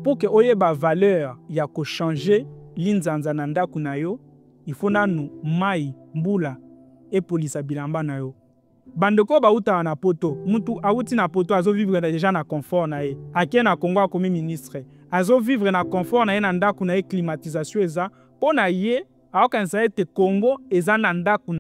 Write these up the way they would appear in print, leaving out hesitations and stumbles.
pour que oyeba valeur ya ko changer linzanza na ndako na yo, il faut nanu mai mbula et polisa bilamba na yo. Bandeko bauta na poto, mutu auti na poto azo vivre déjà na confort na ye. Akie na Congo comme ministre, azo vivre na confort na ye na ndako na ye climatisation eza pona ye aokanisa ete Congo eza na ndako.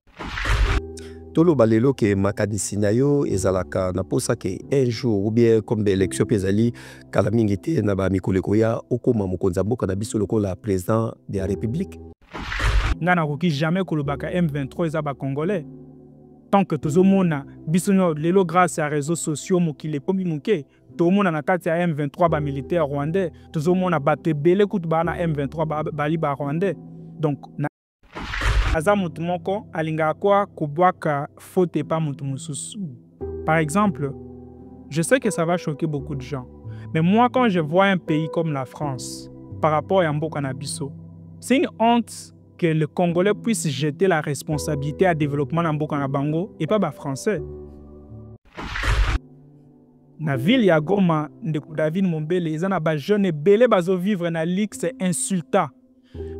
Tolo balelo ke makanisi na yo ezalaka na posa ke un jour ou bien comme élection pezali kala mingi te na ba mikoleko ya okoma mokonza mboka na biso lokola président de la République. Nga na koki jamais kolobaka M23 eza ba congolais. Tant que tozomona biso lelo grâce à réseaux sociaux mokile komi muke tozomona na kati ya M23 ba militaire rwandais tozomona bato ebele kutu ba na M23 bali ba rwandais. Donc aza mutu moko alinga kwa kubwaka faute pas mutu mususu. Par exemple, je sais que ça va choquer beaucoup de gens, mais moi quand je vois un pays comme la France par rapport à mboka na biso, c'est une honte que le Congolais puisse jeter la responsabilité à développement dans mboka na bango et pas ba français. Na ville ya Goma ndeko David Mombele eza na ba jeune belé bazo vivre na luxe insulta.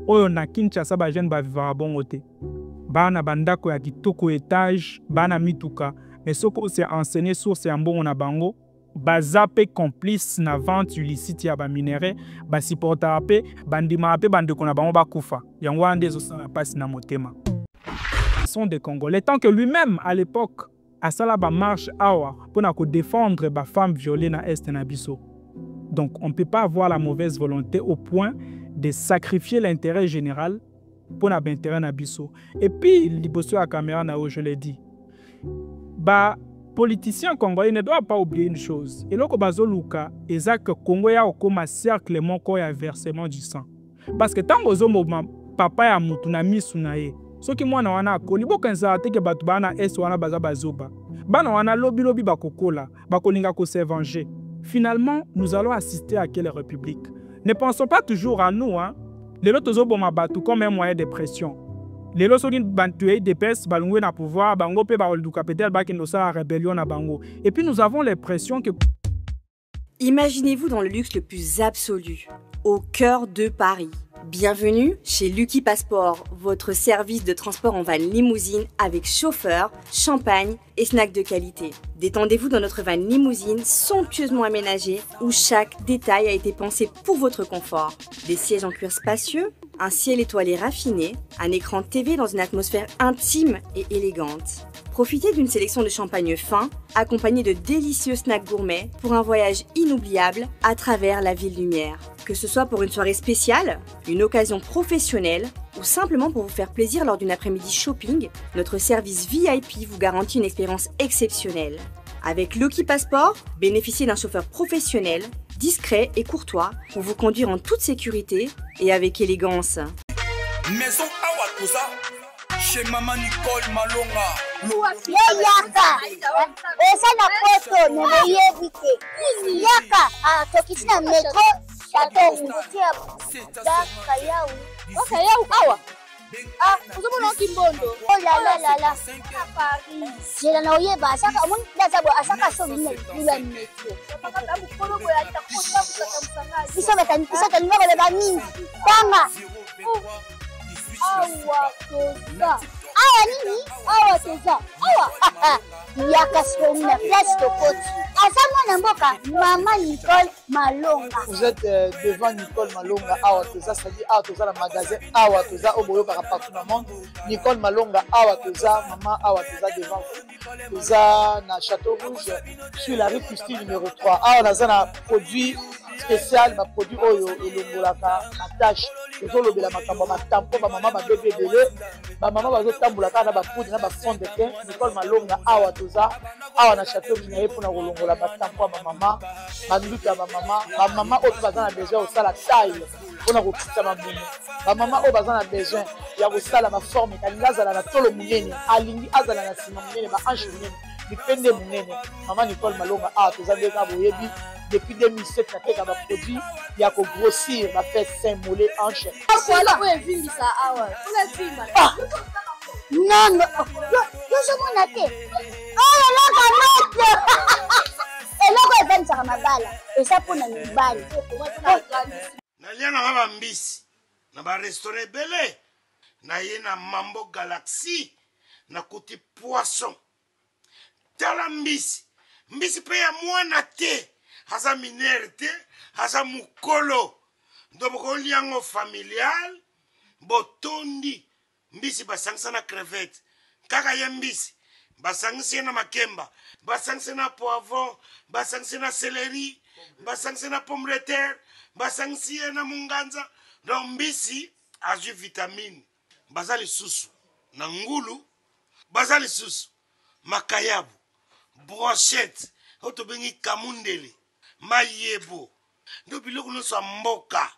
Oyo na Kinshasa ba jeune ba vivre bongo te. Bana bandako ya kitoko étage, bana mituka, mais soko c'est enseigné source ya mbongo na bango, bazape complice na vente illicite ya ba minerais, ba supporta ape, bandima ape bandeko na bango bakufa. Yango ande zo sala passe na motema. Ils sont des Congolais tant que lui-même à l'époque a sala ba marche awa pour na ko défendre ba femme violée na est na biso. Donc on ne peut pas avoir la mauvaise volonté au point de sacrifier l'intérêt général pour l'intérêt na biso. Et puis, liboso à caméra na je l'ai dit. Ba politiciens congolais ne doivent pas oublier une chose. Et loko bazoluka ezaka Congo ya okoma cercle moko ya versement du sang. Parce que tant ozo papa ya mutu na misu na ye. Soki mwana wana akoli bokanza te ke batu bana es wana baza bazoba. Bana wana lobi lobi bakokola, bakolinga ko se venger. Finalement, nous allons assister à quelle république? Ne pensons pas toujours à nous, hein. Les autres ont battu comme un moyen de pression. Les autres ont battu des pèses, balungwe na pouvoir, bango pe baoluka peut-être bakenosa rébellion na bango. Et puis nous avons l'impression que imaginez-vous dans le luxe le plus absolu, au cœur de Paris. Bienvenue chez Lucky Passport, votre service de transport en van limousine avec chauffeur, champagne et snacks de qualité. Détendez-vous dans notre van limousine somptueusement aménagée où chaque détail a été pensé pour votre confort. Des sièges en cuir spacieux, un ciel étoilé raffiné, un écran TV dans une atmosphère intime et élégante. Profitez d'une sélection de champagne fin, accompagné de délicieux snacks gourmets pour un voyage inoubliable à travers la ville lumière. Que ce soit pour une soirée spéciale, une occasion professionnelle ou simplement pour vous faire plaisir lors d'une après-midi shopping, notre service VIP vous garantit une expérience exceptionnelle. Avec Lucky Passport, bénéficiez d'un chauffeur professionnel, discret et courtois pour vous conduire en toute sécurité et avec élégance. Maison Awatusa, chez Maman Nicole Malonga. Yaka, esa na poto ne yebite. Yaka, tokisina metro, chateau ngutia. Daka yau. Oka yau awa. Ah, uzumuna kimbondo. Oh la. Paris. Jela na oyeba asaka mun daza bo asaka so mina bila metro. Paka tabu koro bo ya ta kota msanga. Bisa ngaba ba mingi. Tanga. Awa toza. Awa nini? Awa toza. Awa. Yaka sona place de Koti. Asama na mboka Maman Nicole Malonga. Vous êtes devant Nicole Malonga Awa toza, c'est-à-dire Awa toza le magasin Awa toza au boyo par partout dans le monde. Nicole Malonga Awa toza, Maman Awa toza devant vous. Toza na Château Rouge sur la rue Custine numéro 3. Awa naza na produit spécial, ma produit oyo elongolaka attache. Tozolobela makambo matampo ba mama ba bébé belé. Ba mama bazo tambulaka na ba poudre na ba fond de teint. Nicole Malonga Awa toza awa na Château Rouge na pour na kolongola ba tampo ba mama, ba nduta ba mama, ba mama oyo baza na besoin osala taille pona kokita mamumu. Ba mama oyo baza na besoin ya kosala ba forme kalinga azala na tolo munene, alingi azala na sima munene, ba hanche munene, bipende munene. Maman Nicole Malonga Awa toza ndeka boyebi depuis 2007 na teka ba produit ya ko grossir ba fait sein mollet hanche. Voilà où est venu ça awa. Où est venu ma? Non, yo je m'en atte. Oh là là, eloko evanisaka mabala eza mpona mibali nalia na nga bambisi na barestaurant ebele naye na Mambo Galaxy nakuti poisson tala mbisi mpe ya mwana te aza minere te aza mukolo ndo bokolia yango familial botondi mbisi basangisa na crevette kaka ye mbisi basangisi ye na makemba basangisi na poivron basangisi na céleri basangisi na pomme de terre basangisi ye na munganza donc mbisi azwi vitamine baza lisusu na ngulu baza lisusu makayabu brochette oyo tobengi kamundele mayebo ndo biloko nyonso ya mboka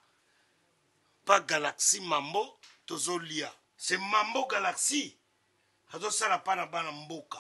pa Galaxy Mambo tozolia c'est Mambo Galaxy azosala pa na bana mboka.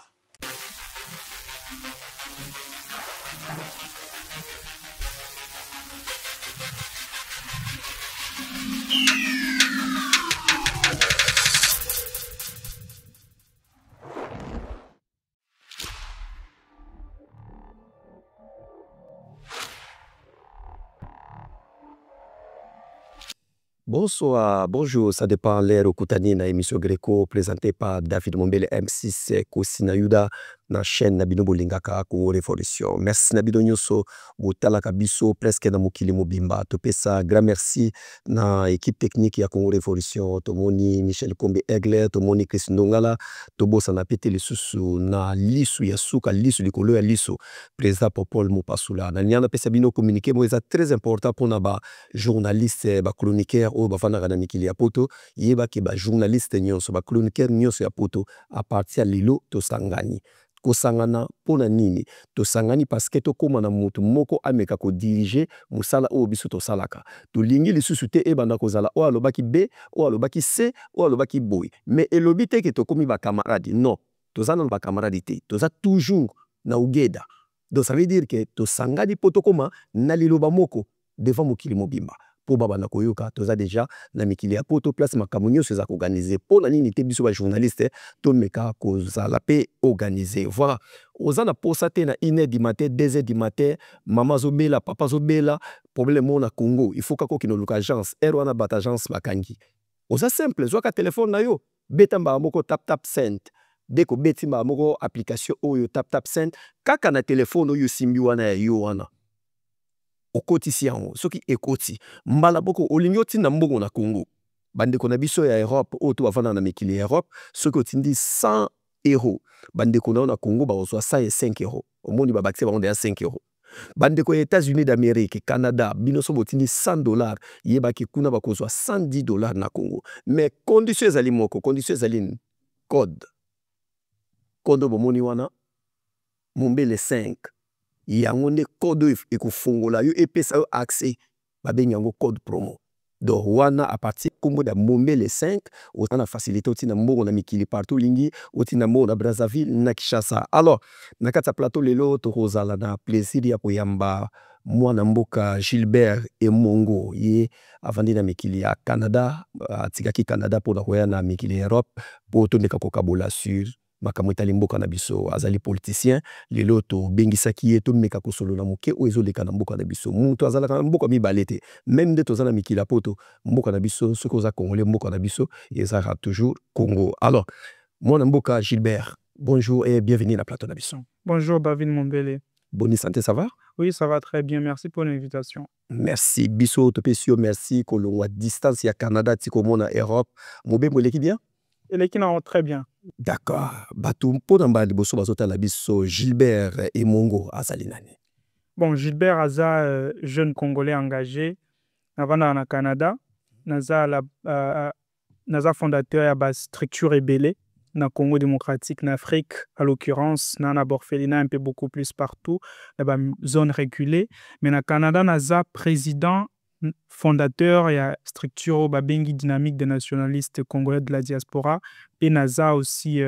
Bonsoir, bonjour, ça dépend l'ère au Koutani na émission Greco présentée par David Mombele M6 Kosina Yuda na chaîne Nabino Bolingaka ko Révolution. Merci Nabino Nyoso botala kabiso presque na mokili mobimba. Topesa grand merci na équipe technique ya Congo Révolution. Tomoni Michel Kombe Egler, tomoni Chris Ndongala, tobosa na pete lisusu na lisu ya suka lisu likolo ya lisu président Popol Mopasula. Na nyana pesa bino communiquer mo très important pour na ba journaliste ba chroniqueur o bafana na mikili ya poto yeba ke ba journaliste nyonso ba chroniqueur nyonso ya poto à partir lilo to sangani kosangana pona nini to sangani parce que to koma na mutu moko ameka ko diriger musala o biso to salaka to lingi lisusu te e banda kozala o alobaki B o alobaki C o alobaki boy mais elobi te ke to komi ba camarade non to zana ba camarade te to za toujours na ugeda donc ça veut dire que to sangani poto koma na liloba moko devant mokili mobimba po baba na koyoka toza déjà na mikili ya poto place makamunyo seza organiser po na nini te biso ba journaliste to meka kozala pe organiser voilà oza na posa te na 1h du matin 2h du matin mama zobela papa zobela problème na Congo il faut kako kino luka agence ero na bata agence bakangi oza simple zoka téléphone na yo beta mba moko tap send deko beti mba moko application oyo tap send kaka na téléphone oyo simbi wana ya yo wana okotisi yango soki ekoti mbala boko olingi otinda mbongo na Congo bandeko na biso ya Europe oyo to bavanda na mikili ya Europe soki otindi 100 euros bandeko na Congo bazwa 105 euros omoni babakisi bango ya 5 euros bandeko ya États-Unis d'Amérique Canada bino so botindi 100 dollars yebaki kuna bakozwa 110 dollars na Congo mais condition ezali moko condition ezali code bomoni wana Mombele 5 yango nde code ekofungola yo epesa yo accès babengi yango code promo donc wana à partir kombo da Mombele 5 otana facilité otina mbongo na mikili partout lingi otina mbongo na Brazzaville na Kinshasa alors na kati ya plateau lelo tokozala na plaisir ya koyamba mwana mboka Gilbert Emongo ye avandi na mikili ya Canada atikaki Canada mpona koya na mikili ya Europe po tondeka kokabola sur makambo etali mboka na biso azali politicien lelo to bengisaki ye to meka kosolola moke o ezoleka na mboka na biso mutu azalaka na mboka mibale te même nde tozala mikila poto mboka na biso soki oza congolais mboka na biso ezalaka toujours Congo alors mwana mboka Gilbert bonjour et bienvenue na plateau na biso. Bonjour David Mombele. Bonne santé, ça va? Oui, ça va très bien. Merci pour l'invitation. Merci. Biso topesio merci kolongwa distance ya Canada tiko mona Europe. Mobembo leki bien? Eleki na très bien. D'accord. Batu mpona mba liboso bazota la biso Gilbert Emongo azali nani? Bon, Gilbert aza jeune congolais engagé avant na Canada. Naza fondateur ya ba structure ebele na Congo démocratique, en Afrique, à l'occurrence, na Borfelina un peu beaucoup plus partout, dans la zone reculée. Mais na Canada, naza président fondateur et structure Babengi dynamique des nationalistes congolais de la diaspora. Et naza aussi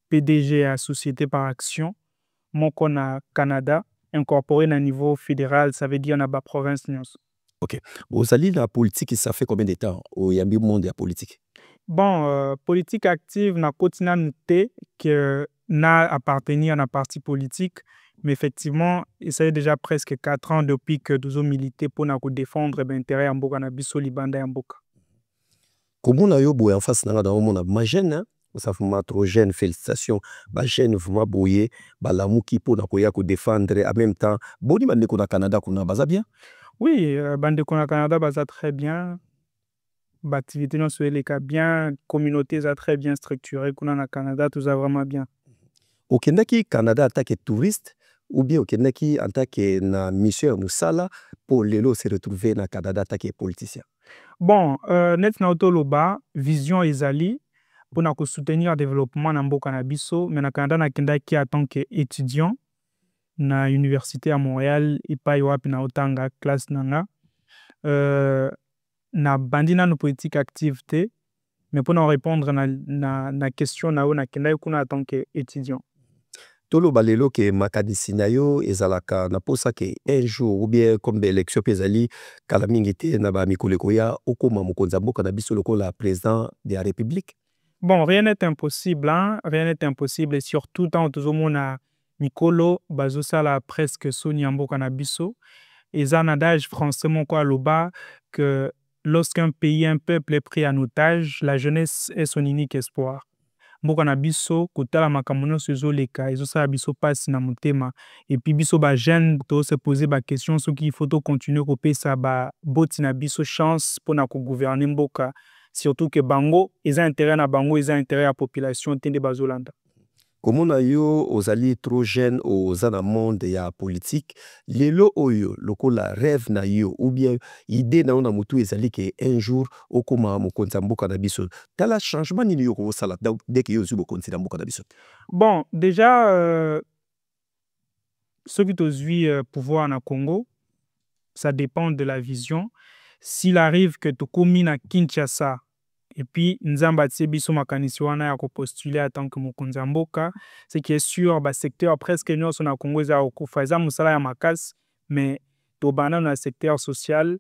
PDG à Société par Action. Mon na Canada, incorporé à niveau fédéral, ça veut dire na ba province nyos. Ok. Vous allez la politique, ça fait combien de temps au Yambi monde de la politique? Bon, politique active na continent que na appartenir à un parti politique Mais effectivement, ça fait déjà presque 4 ans depuis que nous avons milité pour défendre l'intérêt en Mboka na biso libanda ya mboka. Comment on a eu en face de ma jeune, hein? Ça fait trop jeune, félicitations. Ma jeune, vraiment boye, la mouki pour défendre en même temps. Boni bande ko na Canada kuna baza bien? Oui, bande ko na Canada baza très bien. L'activité non sur les cas bien, communauté ça très bien structurée kuna na Canada tout ça vraiment bien. Au Canada en tant que touriste ou bien au en tant que na mission musala pour lelo se retrouver na Canada en tant que politicien. Bon, net na otoloba vision ezali pour na soutenir le développement na mboka na biso, mais na Canada na kendaki en tant que étudiant na université à Montréal et pas wapi na otanga classe nanga. Na bandina no politique activité, mais pour nous répondre na question na kendaki kuna en tant que étudiant. Tolo balelo ke makadisi na yo ezalaka na posa ke un jour ou bien comme élection pezali kala mingi te na ba mikoleko ya okoma mokonzi mboka na biso lokola président de la République. Bon, rien n'est impossible, hein? Rien n'est impossible et surtout tant tout le monde a mikolo bazosala presque soni mboka na biso et ça nadage français mon quoi loba que lorsqu'un pays, un peuple est pris en otage, la jeunesse est son unique espoir. Mboka na biso kotala makambo nyonso ezoleka ezosala biso pasi na motema et puis biso ba jeune to se poser ba question soki il faut to continuer kopesa ba boti na biso chance pona ko gouverner mboka surtout que bango eza intérêt na bango eza intérêt à population tende bazolanda. Comment na yo ozali trop jeune aux na monde ya politique lelo oyo lokola rêve na yo ou bien idée na ona mutu ezali ke un jour okoma mokonzi mboka na biso tala changement nini yo ko sala dès que yo zubo konzi mboka na biso. Bon, déjà ceux qui te pouvoir na Congo, ça dépend de la vision. S'il arrive que tu commis na Kinshasa et puis nzamba tse biso makanisi wana ya ko postuler en tant que mokonzi mboka, c'est qui est sûr ba secteur presque nyonso na Congo za okufa za musala ya makasi, mais to bana na secteur social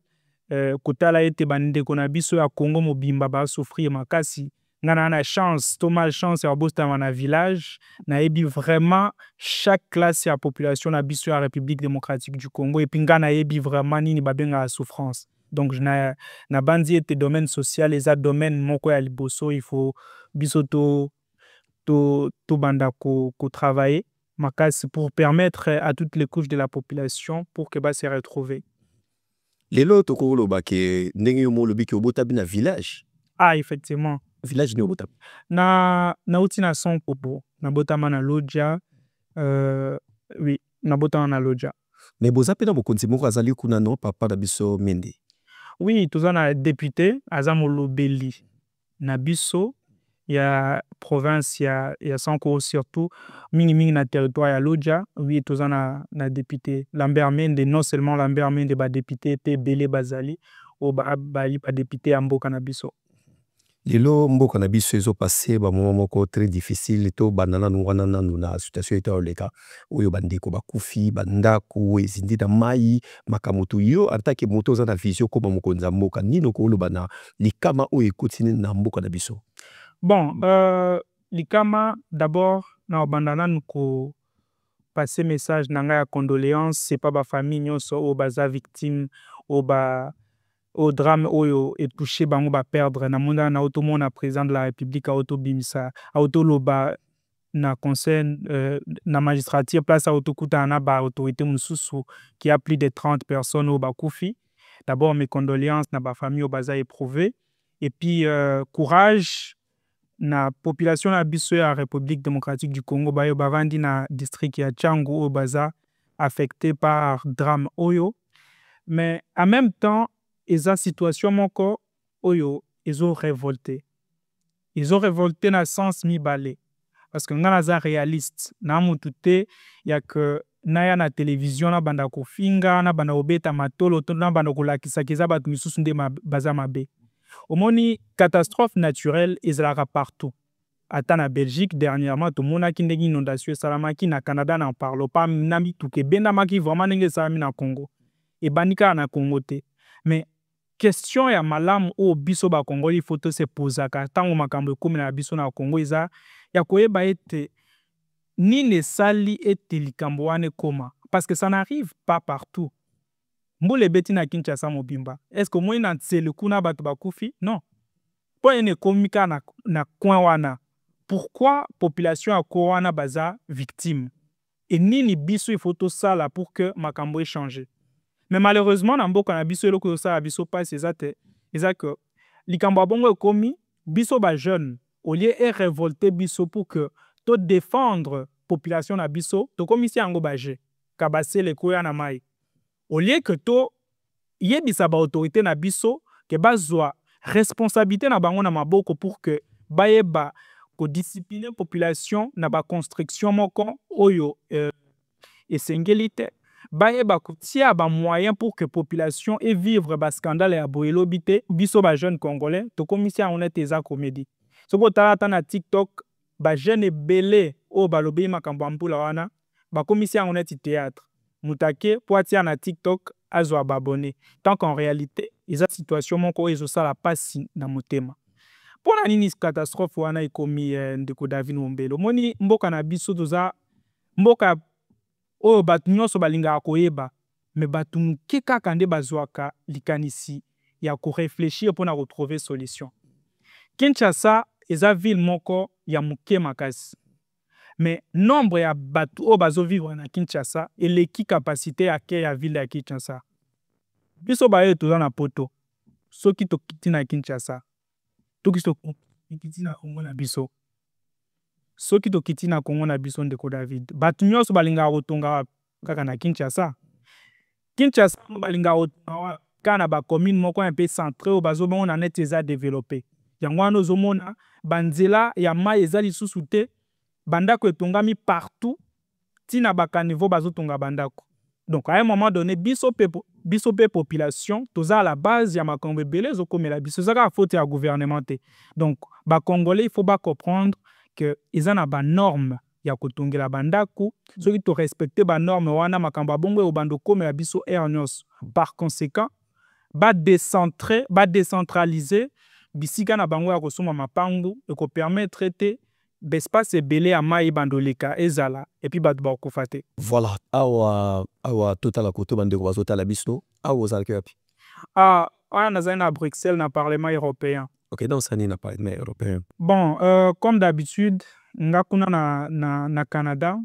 kotala ete bande ko na biso ya Congo mobimba ba souffrir makasi. Ngana na chance, to malchance ya bosta na village, na ebi vraiment chaque classe ya population na biso ya République démocratique du Congo et puis ngana ebi vraiment nini babenga souffrance. Donc na bandi ete domaine social les domaine moko ya liboso il faut biso to banda ko travailler makasi pour permettre à toutes les couches de la population pour que ba se retrouver. Lelo to ko loba ke ndenge yo mo lobi ke obota bina village. Ah effectivement. Village ni obota. Na uti na son popo na botama na Lodja oui na botama na Lodja. Mais boza pe na mokonzi moko azali kuna no papa na biso Mende. Oui, tout ça na député Azamolo Belli na biso ya province ya Sanko surtout mingi na territoire ya Lodja. Oui, tout ça na député Lambert Mende, non seulement Lambert Mende ba député pe Belé Bazali o ba député ya mboka na biso. Lelo mboka na biso ezo passé ba moment moko très difficile to banana ngwana nanu na situation eta oleka oyo bandeko bakufi bandako ezindi na mai makamutu yo atake moto za na vision ko ba mokonza mboka nino ko lobana likama oyo ekotini na mboka na biso. Bon, likama d'abord na bandana ko passer message nanga ya condoléances, c'est pas ba famille nyonso o baza victime au drame oyo et touché bango ba perdre na mona na auto mona président de la République a auto bimisa auto loba na conseil na magistrature place auto kuta na ba autorité mususu qui a plus de 30 personnes au bakufi. D'abord mes condoléances na ba famille au baza éprouvé et puis courage na population na biso ya République démocratique du Congo bayo bavandi na district ya Tchangu au baza affecté par drame oyo, mais en même temps eza situation moko oyo ezo révolté. Ils ont révolté na sens mibale parce que ngana za réaliste na mutute ya que na na télévision na banda ko finga na banda obeta matolo to na banda ko lakisa kiza batu misusu nde baza mabe. Omoni catastrophe naturelle ezalaka partout. Ata na Belgique dernièrement tout mona ki ndenge inondation salamaki na Canada n'en parle pas nami tuke benda maki vraiment ndenge salami na Congo. Et banika na Congo te. Mais question ya malamu o biso ba Congoli photo se posaka tango makambo komi na biso na Congo eza ya koyeba ete nini sali ete likambo wana ekoma parce que ça n'arrive pas partout. Mbula ebeti na Kinshasa mobimba. Est-ce que moi na ntsele kuna bato bakufi? Non. Po ene komika na coin wana. Pourquoi population ya ko wana baza victime? Et nini biso il faut tout ça là pour que makambo change. Mais malheureusement na mboka na biso eloko ça biso pas c'est ça que likambo bongo ekomi biso ba jeune au lieu et révolter biso pour que to défendre population na biso to komisi yango baje kabase le koya na mai. Au lieu que to yebisa ba autorité na biso ke bazwa responsabilité na bango na maboko pour que bayeba ko discipliner population na ba construction moko oyo esengelite bayeba ko tia ba moyen pour que population et vivre ba scandale ya boyelo bité biso ba jeune congolais to komisi on est eza comédie soko tata na TikTok ba jeune belé o balobi makambo ambula wana ba komisi on est théâtre mutake po atia na TikTok azwa babone tant qu'en réalité eza situation moko ezo sala pasi na motema pona nini catastrophe wana ikomi ndeko David Mombelo moni mboka na biso toza mboka oyo bato nyonso balingaka koyeba me bato moke kaka nde bazwaka likanisi ya koreflechir mpona retrouver solution. Kinshasa eza ville moko ya moke makasi mais nombre ya bato oyo bazovivre na Kinshasa eleki capacité ya ke ya ville ya Kinshasa. Biso baye toza na poto soki tokiti na Kinshasa toki tokiti na Congo na biso soki tokiti na Congo na biso ndeko David bato nyonso balingaka kotonga kaka na Kinshasa. Kinshasa balingaka kotonga kana ba commune moko un peu centré oyo bazomona neti eza développé yango wana ozomona banzela ya mai eza lisusu te bandako etongami partout tina bakaniveau bazotonga bandako. Donc à un moment donné biso pe population toza à la base ya makambo ebele ezokomela biso ezaka faute ya gouvernement te. Donc ba congolais il faut ba comprendre que eza na ba norme ya kotongela bandako soki to respecter ba norme wana makambo bongo e bando komela biso nyonso. Par conséquent ba décentraliser bisika na bango ya kosoma mapangu et ko permettre te l'espace ebele ya mai bandoleka ezala et puis bato bakofa te. Voilà awa totala koto bandeko bazotala biso awa ozalaki wapi? Wana nazali na Bruxelles na Parlement européen. Ok, donc ça n'est pas Parlement européen. Bon, comme d'habitude nga kuna na Canada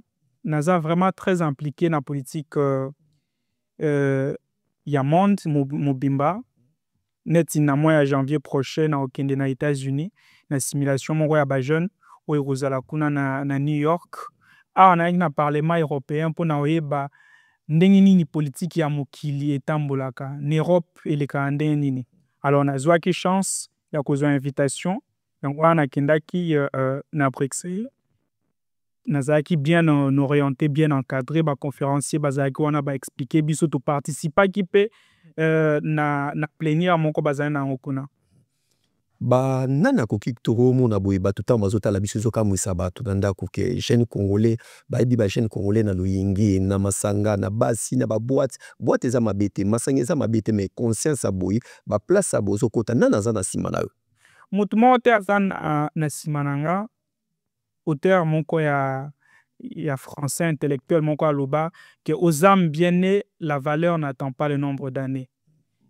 naza vraiment très impliqué na politique ya monde mobimba neti na mois ya janvier prochain na okende na États-Unis na simulation moko ya ba jeune oyo kozala kuna na New York awa na Parlement européen mpona oyeba ndenge nini politique ya mokili etambolaka na Europe eleka ndenge nini. Alors nazwaki chance ya kozwa invitation yango wana nakendaki na Bruxelles nazalaki bien orienté bien encadré ba conférencier bazalaki wana ba expliquer biso to participaki pe na plénière moko bazali nango kuna. Ba nani akoki tokomona boye bato ntango bazotala biso ezokamwisa bato na ndako ke jeune congolais bayebi ba jeune congolais na loyingi na masanga na basi na baboite eza mabe te masanga eza mabe te mais conscience aboye baplace abo ozokota nani aza na nsima na yo? Motu moko te aza na nsima na nga auteur moko ya français intellectuel moko aloba que aux âmes bien nées la valeur n'attend pas le nombre d'années.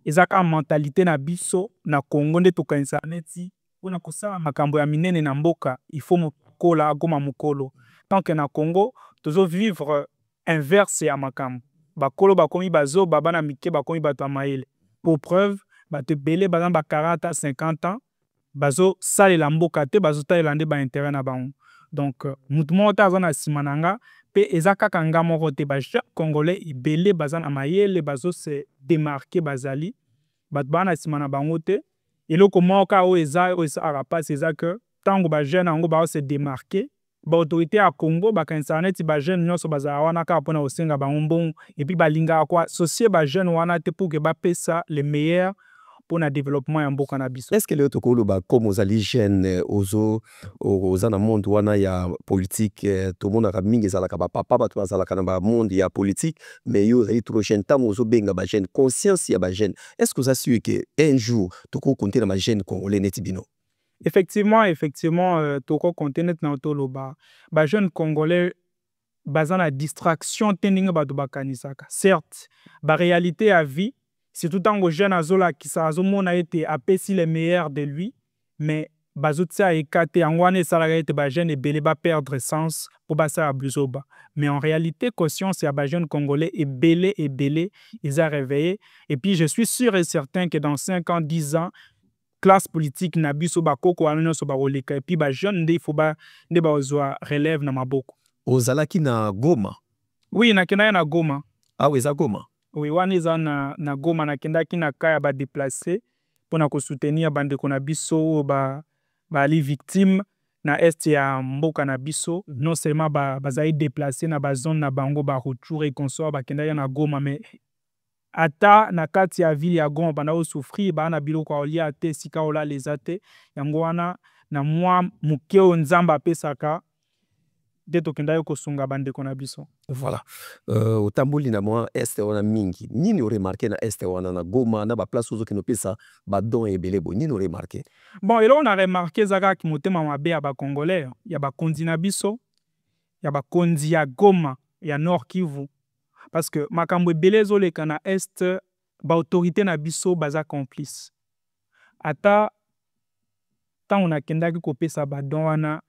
Ezaka mentalité na biso na Congo nde tokanisa neti mpona kosala makambo ya minene na mboka il faut mokola agoma mokolo tant que na Congo tozo vivre inverse ya makambo bakolo bakomi bazoba bana mike bakomi bato ya mayele pour preuve bato ebele baza ba 40 à 50 ans bazo salela mboka te bazotalela nde ba intérêt na bango. Donc mutu moko te aza na nsima na nga mpe eza kaka nga moko te bajeune congolais ebele baza na mayele bazo se démarquer bazali bato baa na nsima na bango te eloko moko oyo esalaka mpasi eza ke ntango bajeune yango bao se démarquer baautorité ya Congo bakanisaka neti bajeune nyonso bazala wana kaka mpona kosenga bango mbongo epuis balingaka koasocie bajeune wana te pour ke bapesa le meilleur pour le développement ya mboka na biso. Est-ce que le tokoloba comme ozali jeune oza na monde wana ya politique tomonaka mingi ezalaka bapapa bato bazalaka na bamonde ya politique mais yo ozali trop jeune ntango ozobenga bajeune conscience ya bajeune est-ce que oza sûr que un jour tokokonte na bajeune congolais neti bino? Effectivement toko konte neti na otoloba bajeune congolais baza na distraction te ndenge bato bakanisaka. Certes, réalité à vie, c'est tout temps que jeune azolakisa azomona ete apesi le meilleur de lui, mais bazotia ekate yango wana esalaka ete bajeune ebele baperdre sens po basala bizoba. Mais en réalité, conscience ya bajeune congolais ebele eza réveillé. Et puis je suis sûr et certain que dans 5 ans, 10 ans, classe politique na biso bakoko wana nyonso bakoleka. Et puis bajeune nde ifo nde bazwa relève na maboko. Ozalaki na Goma? Oui, nakendaki na Goma. Ah oui, eza Goma? Oui, wana eza na Goma, nakendaki na ka ya badéplace mpona kosoutenir bandeko na biso oyo bali victime na este ya mboka na biso. Non seulement bazali déplacé na bazone na bango baretour et consort bakendaki na Goma, mais ata na kati ya ville ya Goma banda osouffrir baa na biloko ya kolia te, esika olala eza te. Yango wana na mwa moke oyo Nzambe apesaka nde tokendaki kosunga bandeko na biso. Voilà. Otamboli na mwa este wana mingi. Nini oremarke na este wana na Goma na baplace ozokende opesa badon ebele boye? Nini oremarke? Bon, eloko na remarke eza kaka motema mabe ya bakongolais, ya bakonzi na biso, ya bakonzi ya Goma, ya Nord Kivu. Parce que makambo ebele ezoleka na este, baautorité na biso baza complice. Ata ntango nakendaki kopesa badon wana,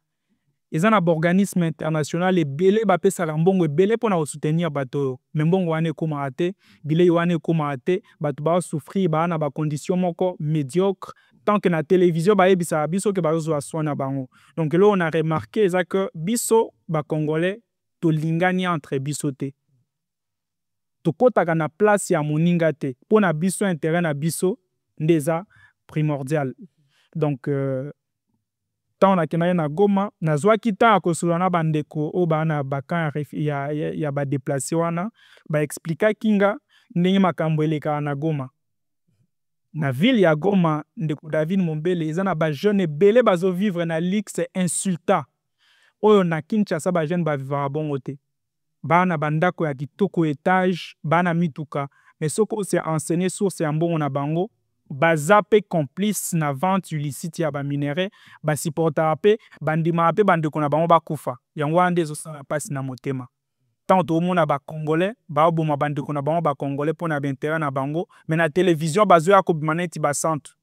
eza na organisme international ebele bapesaka mbongo ebele mpona kosoutenir bato oyo. Me mbongo wana ekomaka te, bilei wana ekomaka te, bato baosouffrir baa na bacondition moko médiocre, tant que na télévision bayebisaka biso ke bazozwa soin na bango. Donc eloko na remarke eza ke biso bakongolais tolingani entre biso te. Tokotaka na place ya moninga te. Mpona biso intérêt na biso nde eza primordial. Donc tant nakendaki na Goma, nazwaki ntango kosolola na bandeko oyo baa na bakan ya badéplace wana, baexplikaki nga ndenge makambo elekaka na Goma. Na ville ya Goma, ndeko David Mombele, eza na bajeune ebele bazovivre na luxe insulta oyo na Kinshasa bajeune bavivaka bongo te. Baa na bandako ya kitoko étage, baa na mituka, mais soki ose enseigner source ya mbongo na bango, baza pe complice na vente illicite ya baminere, basupportaka pe bandimaka pe bandeko na bango bakufa. Yango wana nde ezosala mpasi na motema. Tant toomona bakongolais baoboma bandeko na bango bakongolais mpona baintérêt na bango, mais na télévision bazoya kobima neti bacentre.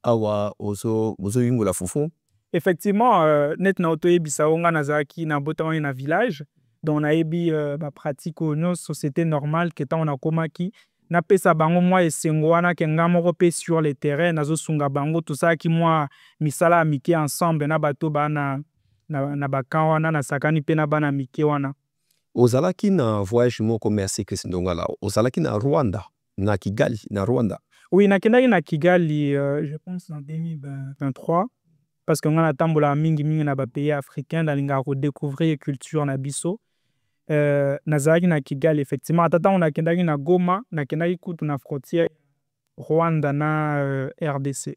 Awa ozoyingola fufu? Effectivement, net na otoyebisa ngo nga nazalaki na botamani na village, donc nayebi bapratique oyo nyonso société normale ke ntango nakomaki napesa bango mwa esengo wana ke nga moko mpe sur le terrain nazosunga bango, tosalaki mwa misala ya mike ensemble na bato baa na bakan wana, nasakani mpe na bana mike wana. Ozalaki na voyage moko, merci Chris Ndongala, ozalaki na Rwanda, na Kigali, na Rwanda? Oui, nakendaki na Kigali, je pense en 2023, parce que nga natambolaka mingi na bapays africain, nalingaka kodécouvrir culture na biso. Nazalaki na Kigali, effectivement. Ata ntango nakendaki na Goma, nakendaki kutu na frontière Rwanda na RDC.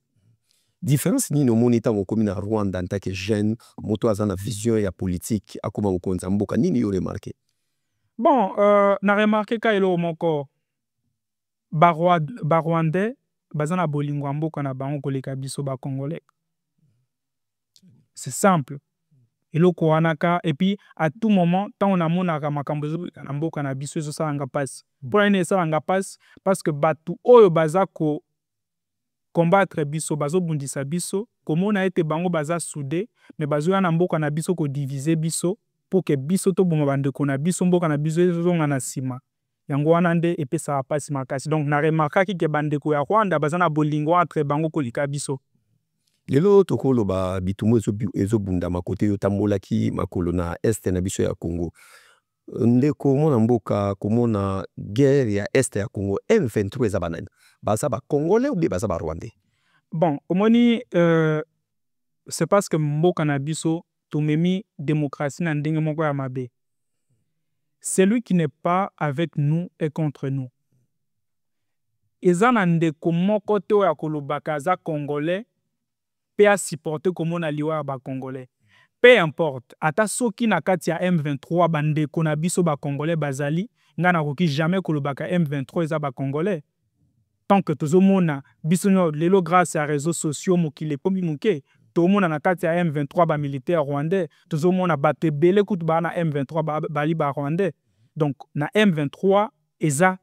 Différence nini omoni ntango okomi na Rwanda en tant que jeune, moto aza na vision ya politique akoma mokonzi ya mboka, nini yo remarke? Bon, na remarke ka eloko moko, Barwandais baza na bolingo ya mboka na bango koleka biso bakongolais. C'est simple. Eloko wanaka, et puis à tout moment, tant on a monaka makambo ezoleka na mboka na biso ezosalanga pasi. Mpona nini esalanga pasi? Parce que batu oyo baza ko combattre biso, bazobundisa biso, komona ete bango baza soudé, mais bazoya na mboka na biso kodiviser biso, pour que biso toboma bandeko na biso, mboka na biso ezonga na nsima. Yango wana nde epesaka pasi makasi. Donc na remarkaki ke bandeko ya Rwanda baza na bolingo entre bango koleka biso. Lelo tokoloba bitumu ezobundama kote yo tambolaki makolo na este na biso ya Congo. Ndeko mona mboka komona guerre ya este ya Congo, M23 eza banani? Baza ba Congolais ou bien baza ba Rwandais? Bon, omoni c'est parce que mboka na biso tomemi démocratie na ndenge moko ya mabe. Celui qui n'est pas avec nous est contre nous. Eza na ndeko moko te oyo akolobaka aza Congolais pe a supporter komona liwa ba Congolais. Peu importe, ata soki na kati ya M23 bandeko na biso ba Congolais bazali, nga nakoki jamais kolobaka M23 eza ba Congolais. Tant que tozomona biso lelo grâce à réseaux sociaux mokili ekomi moke, tomona na kati ya M23 ba militaire rwandais tozomona bato ebele kutu ba na M23 bali ba rwandais donc na M23 eza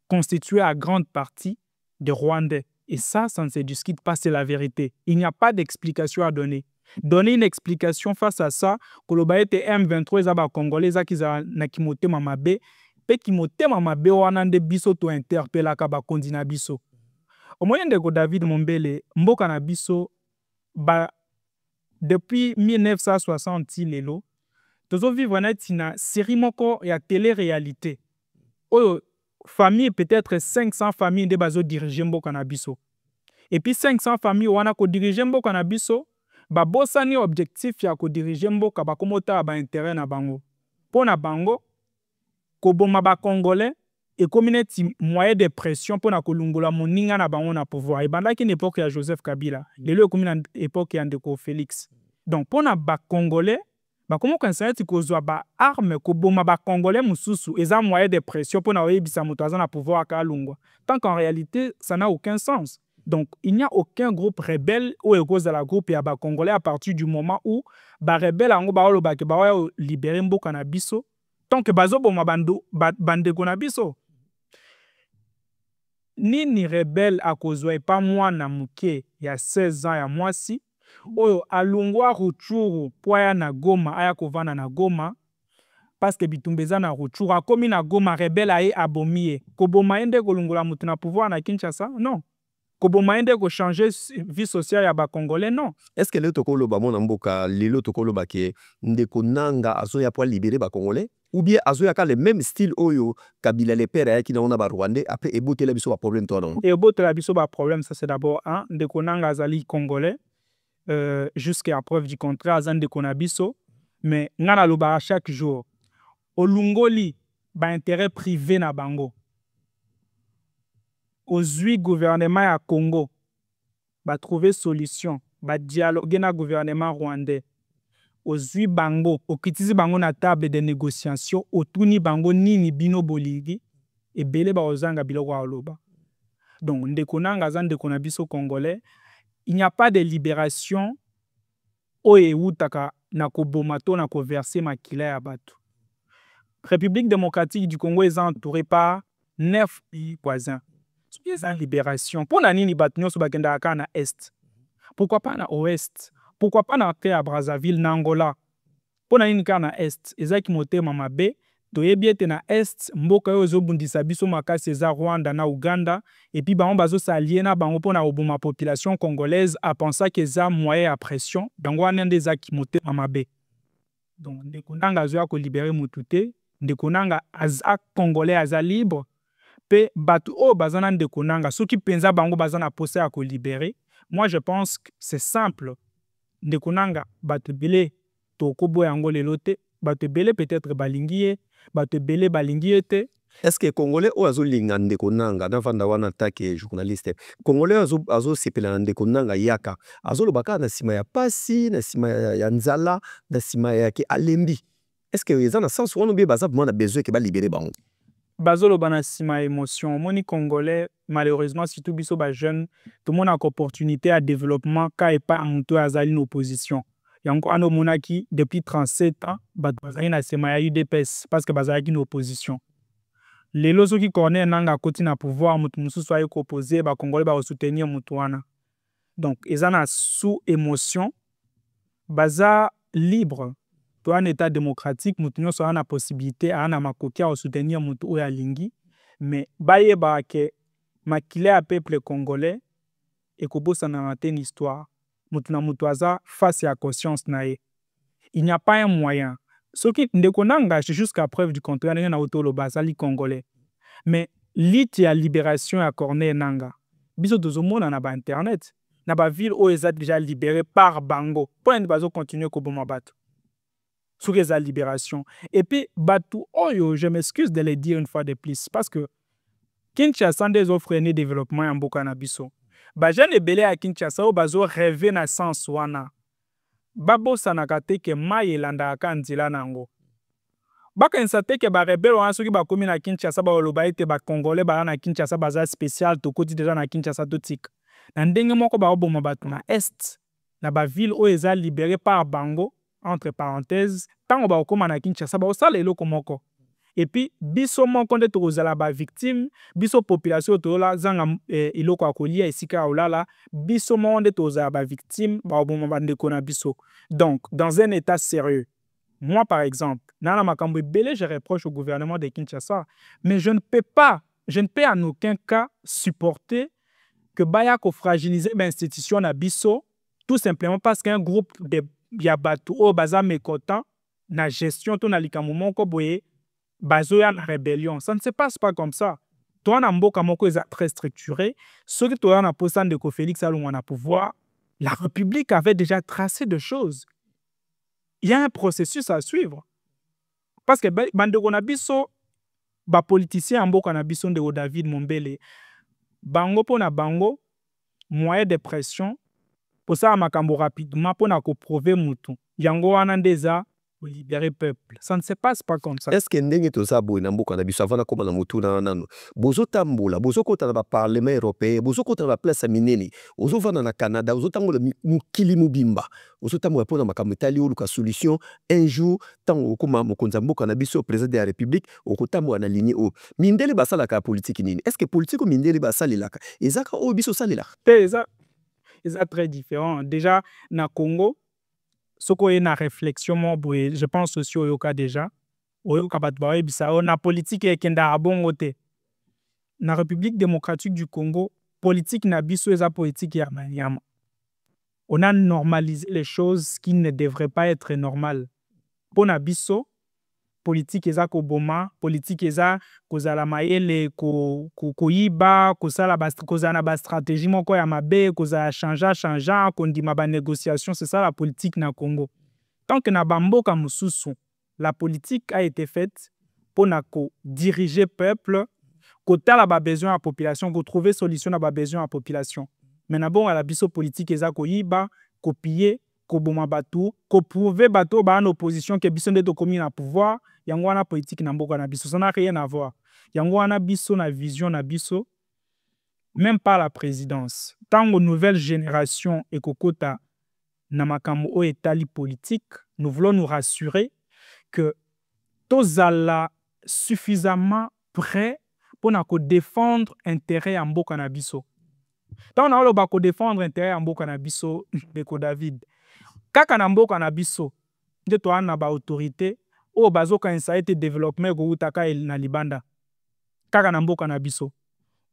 constitué à grande partie de rwandais et ça ne se discute pas, c'est la vérité. Il n'y a pas d'explication à donner. Donner une explication face à ça, koloba ete M23 eza ba congolais eza kiza na kimotema mabe pe kimotema mabe wana nde biso to interpellaka ba kondi na biso. Omoye ndeko David Mombele mboka na biso ba depuis 1960 lelo tozo vivre na série moko ya télé-réalité. Oyo famille peut-être 500 familles de bazo diriger mboka na biso. Et puis 500 familles wana ko diriger mboka na biso ba bosani objectif ya ko diriger mboka ba komota ba intérêt na bango. Pona bango ko boma ba congolais et communauté moyen de pression pona ko lungola moninga na bango na pouvoir. Et banda ki époque ya Joseph Kabila, lelo komi na époque ya Ndeko Félix. Donc pona ba congolais ba komo kansa ti kozwa ba arme ko boma ba congolais mususu eza moyen de pression pona oyebisa moto aza na pouvoir ka lungwa. Tant qu'en réalité ça n'a aucun sens. Donc, il n'y a aucun groupe rebelle ou cause de la groupe ya ba congolais à partir du moment où ba rebelle ango ba olo ba ke ba libérer mboka na biso tant que bazo boma bande ko na biso. Nini rebelle a kozwa e pas mwana muke ya 16 ans ya mwasi oyo alungwa Ruchuru po ya na Goma aya kovana na Goma parce que bitumbeza na Ruchuru akomi na Goma rebelle aye abomie ko boma ende kolungola mutu na pouvoir na Kinshasa non. Koboma ende ko changer vie sociale ya ba congolais non. Est-ce que le tokolo ba mona mboka lelo tokolo ba ke ndeko nanga azo ya pour libérer ba congolais ou bien azo ya ka le même style oyo Kabila le père ya ki na ona ba rwandais après ebote la biso ba problème toi non. Et ebote la biso ba problème ça c'est d'abord un ndeko nanga azali congolais jusqu'à preuve du contraire azan ndeko na biso mais ngana loba chaque jour olungoli ba intérêt privé na bango. Ozui gouvernement ya Congo ba trouver solution ba dialoguer na gouvernement rwandais ozui bango okitizi bango na table de négociation otuni bango nini bino boligi ebele ba ozanga biloko aloba. Donc ndeko nanga za ndeko na biso congolais il n'y a pas de libération oye utaka na koboma to na koverser makila ya bato. République démocratique du Congo est entourée par 9 pays voisins. Ils ont libération. Pour nani batunyo so bakenda ka na est. Pourquoi pas na ouest? Pourquoi pas na à Brazzaville na Angola? Pour nani ka na est. Ezaki motema mabe to yebiete na est mboka yo zo bundisa biso makasi eza Rwanda na Uganda et puis bango bazo s'allier na bango pona obuma population congolaise a penser que za moyen à pression bango wana ndezaki motema mabe. Donc ndeko nanga zo ya ko libérer mutute ndeko nanga aza congolais aza libre. Pe batu o bazana ndeko nanga soki penza bango bazana posa ya ko libérer. Moi je pense que c'est simple. Ndeko nanga batu bele to kobo yango lelo te batu bele peut-être balingiye batu bele balingiye te. Est-ce que congolais o azo linga ndeko nanga na vanda wana take journaliste congolais azo sepela ndeko nanga yaka azo lobaka na sima ya pasi na sima ya nzala na sima ya ke alembi. Est-ce que eza na sens wana be baza vraiment na besoin ke ba libérer bango? Bazolo bana sima émotion moni congolais malheureusement surtout biso ba jeune tout le monde a opportunité à développement ka et pas en tout azali une opposition yango ano monaki depuis 37 ans bazali na sima ya UDPS parce que bazali une opposition lelo soki connaît nanga koti na pouvoir mutu mususu ayi ko opposer ba congolais ba soutenir mutu wana donc ezana sous émotion baza libre. Un état démocratique, nous avons la possibilité à soutenir mutu oya lingi, mais baye ba ke makile a peuple congolais et ko bossa na une histoire. Mutu na mutu aza face à conscience nae. Il n'y a pas un moyen. Ce qui ndeko nanga jusqu'à preuve du contraire na otolo bazali congolais. Mais lit ya libération à Corneille Nanga. Biso tozomona na ba internet, na ba ville o eza déjà libéré par bango. Pour une bazo continuer ko boma bato. Sur la libération. Et puis, Batu Oyo, je m'excuse de le dire une fois de plus, parce que Kinshasa des offres de développement en Bokana Biso. Bajan et belé à Kinshasa, ou bazo rêver na sens wana. Babo sanakate ke maye landa akandila nango. Baka insate ke ba rebelle wana soki ba komi na Kinshasa ba oloba ete ba congolais ba na Kinshasa baza spécial to koti déjà na Kinshasa to tik. Na ndenge moko ba oboma batu na est. na ba ville oyo eza libéré par bango entre parenthèses ntango bakokóma na Kinshasa bakosala eloko moko et puis biso moko nde tokozala bavictime biso population oyo tozozanga eloko ya kolia esika ya kolala biso moko nde tokozala bavictime bakoboma bandeko na biso. Donc dans un état sérieux, moi par exemple nana makambo ebele je reproche au gouvernement de Kinshasa, mais je ne peux en aucun cas supporter que baya ko fragiliser l'institution na biso tout simplement parce qu'un groupe de ya bato oyo baza mécontent na gestion to na likambo moko boye bazoya na rébellion. Ça ne se passe pas comme ça. Toi na mboka moko eza très structuré, soki toya na posa ndeko Félix alongwa na pouvoir, la République avait déjà tracé de choses. Il y a un processus à suivre. Parce que bandeko na biso ba politicien ya mboka na biso ndeko David Mombele bango po na bango moyen de pression pour ça makambo rapidement pour na ko prouver mutu yango wana ndeza pour libérer peuple. Ça ne se passe pas comme ça. Est-ce que ndenge toza boye na mboka na biso avant na koma na mutu na nano bozotambola bozokota na ba parlement européen bozokota na ba place minene ozovana na Canada ozotambola mukili mubimba ozotambola pona makambo etali oluka solution un jour tango okoma mokonza mboka na biso président de la République okotambola na ligne o mindele basalaka politique nini. Est-ce que politique o mindele basalelaka ezaka o biso salelaka eza très différent. Déjà na Congo soko ye na réflexion mo boye je pense aussi oyoka déjà oyoka bato bayebisa o na politique ekenda abongo te na République démocratique du Congo politique na biso eza politique ya manyama. On a normalisé les choses qui ne devraient pas être normales. Pour na biso politique eza koboma politique eza kozala mayele koyiba kozala kozana ba stratégie moko ya mabe kozala changeant kondima ba négociation. C'est ça la politique na Congo. Tant que na bamboka mususu la politique a été faite pour na ko diriger peuple kotala ba besoin ya population ko trouver solution na ba besoin ya population. Mais na bon la biso politique eza koyiba copier koboma bato ko prouver bato ba en opposition que biso nde to komi na pouvoir yango wana politique na mboka na biso ça n'a rien à voir. Yango wana biso na vision na biso même pas la présidence tango nouvelle génération ekokota na makambo o etali politique nous voulons nous rassurer que tozala suffisamment prêt pour na ko défendre intérêt ya mboka na biso. Tango na oloba ko défendre intérêt ya mboka na biso ndeko David kaka na mboka na biso nde to ana ba autorité o bazoka insaite développement ko utaka na libanda kaka na mboka na biso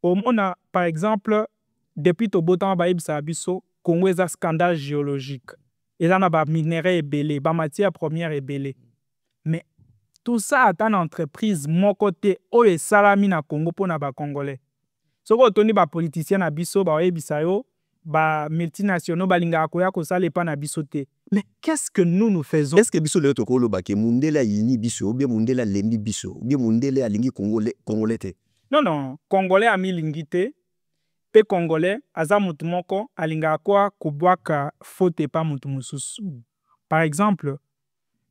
omona par exemple depuis to botama ba ibisa biso Congo eza scandale géologique eza na ba minerais ebele ba matière première ebele mais tout ça ata na entreprise moko te oyo esalami na Congo pona ba congolais soko otoni ba politicien na biso ba yebisa yo ba multinationaux balingaka koya kosala epa na biso te. Mais qu'est-ce que nous faisons? Est-ce que biso leo tokolo bake mundela yini biso ou bien mundela lembi biso ou bien mundela alingi congolais te? Non, congolais a milingi te pe congolais aza mutu moko alingaka kwa kubwaka faute pa mutu mususu. Par exemple,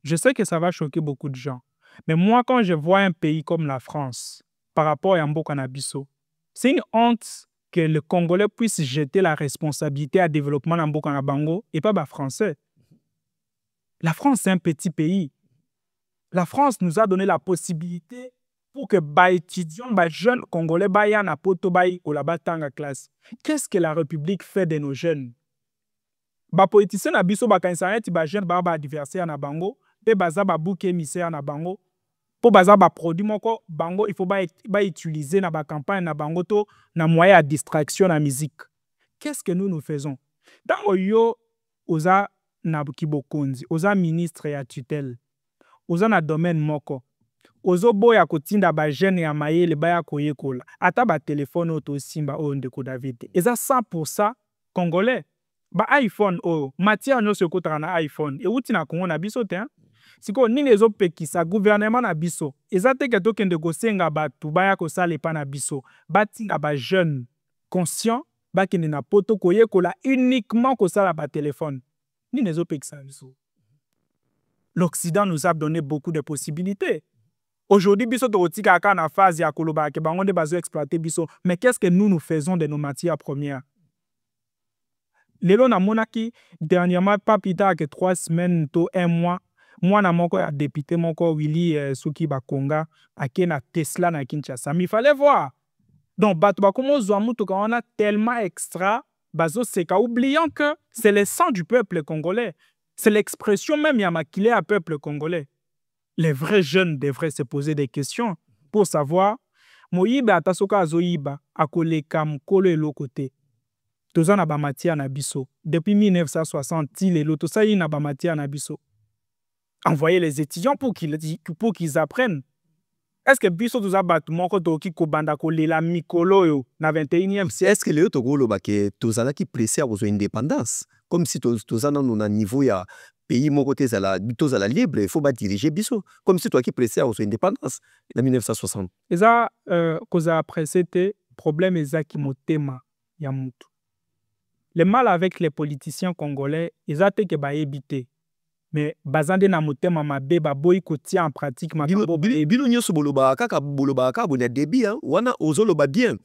je sais que ça va choquer beaucoup de gens, mais moi quand je vois un pays comme la France par rapport à mboka na biso, c'est une honte que le Congolais puisse jeter la responsabilité à développement dans mboka na bango et pas ba français. La France, c'est un petit pays. La France nous a donné la possibilité pour que ba étudiants, ba jeunes Congolais, ba ya na poto ba yi kolaba tanga classe. Qu'est-ce que la République fait de nos jeunes? Ba politiciens na biso ba kanisa ti ba jeunes ba adversaire na bango, pe baza ba bouc émissaire na bango. Po baza ba produit moko bango il faut ba utiliser na ba campagne na bango to na moyen à distraction na musique. Qu'est-ce que nous faisons? Dans yo oza na kibokonzi, oza ministre ya tutelle, oza na domaine moko, ozo boya kotinda ba jeune ya mayele baya koyekola, ata ba téléphone auto simba o ndeko David. Eza 100% congolais. Ba iPhone o, matière nyonso ekotaka na iPhone. E uti na Congo na biso te, hein? Siko nini ezopekisa gouvernement na biso eza te ke tokende kosenga bato baya kosala epa na biso batinga ba jeune conscient bakende na poto koyekola uniquement kosala ba téléphone nini ezopekisa biso. L'Occident nous a donné beaucoup de possibilités. Aujourd'hui biso tokotika aka na phase ya koloba ke bango nde bazo exploiter biso, mais qu'est-ce que nous faisons de nos matières premières? lelo namonaki dernièrement pas plus tard que 3 semaines to 1 mois mwana moko ya député moko Willy Suki Bakonga ake na Tesla na Kinshasa. Mais il fallait voir. Donc bato bakomo zwa mutuka wana tellement extra bazo seka, oubliant que c'est le sang du peuple congolais. C'est l'expression même ya makile à peuple congolais. Les vrais jeunes devraient se poser des questions pour savoir moyiba atasoka azoyiba akoleka mukolo eloko te. Toza na ba matière na biso. Depuis 1960, lelo tosali na ba matière na biso. Envoyer les étudiants pour qu'ils apprennent. Est-ce que biso toza batu moko toki kobanda kolela mikolo yo na 21e siècle? Est-ce que lelo tokolo bake tozalaki pressé à besoin indépendance comme si toza na niveau ya pays moko te tozala libre, il faut ba diriger biso comme si toi qui pressé à besoin indépendance en 1960. Eza koza pressé te problème ezaki motema ya mutu. Le mal avec les politiciens congolais, eza te ke ba ebité. Mais bazande na motema mabe ba boyi kotia en pratique makambo bino nyoso boloba kaka bonya débit wana ozoloba bien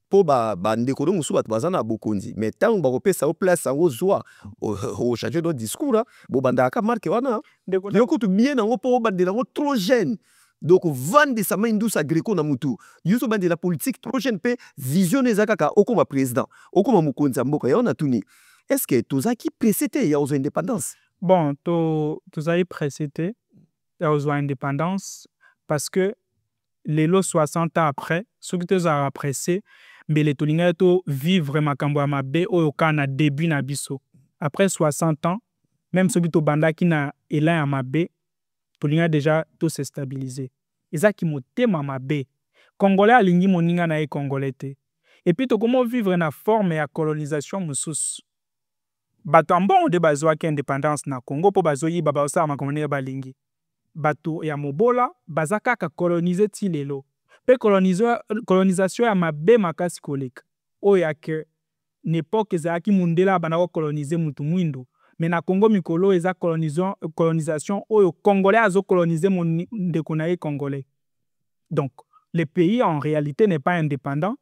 po ba ndeko musu bato bazana bokonzi mais tant ba kopesa au place ngo zwa au changer notre discours bo banda ka marque wana yoko tu bien ngo po bandela ngo trop jeune. Donc vendre sa main douce agricole na mutu yuso bande la politique trop jeune pe vision ezaka okoma président okoma mukonzi mboka ya ona tuni. Est-ce que tozaki précédé ya aux indépendance? Bon, tu as précédé aux indépendances parce que les 60 ans après, ceux qui te ont pressé, mais les Tolinga to vivre makambo ya mabe oyo kana début na biso. Après 60 ans, même ceux qui to banda ki na élan ya mabe, Tolinga déjà tout s'est stabilisé. Eza ki motema mabe. Congolais alingi moninga na e congolais te. Et puis to comment vivre na forme ya colonisation mususu. Bato ambon de bazwa ki indépendance na Congo po bazoyi baba osala makambo ya balingi. Bato ya mobola bazaka ka coloniser ti lelo. Pe colonisation ya mabe makasi koleka. Oya ke n'époque ezaki mundela banako coloniser mutu mwindo. Mais na Congo mikolo eza colonisation oyo congolais azo coloniser ndeko na ye congolais. Donc le pays en réalité n'est pas indépendant.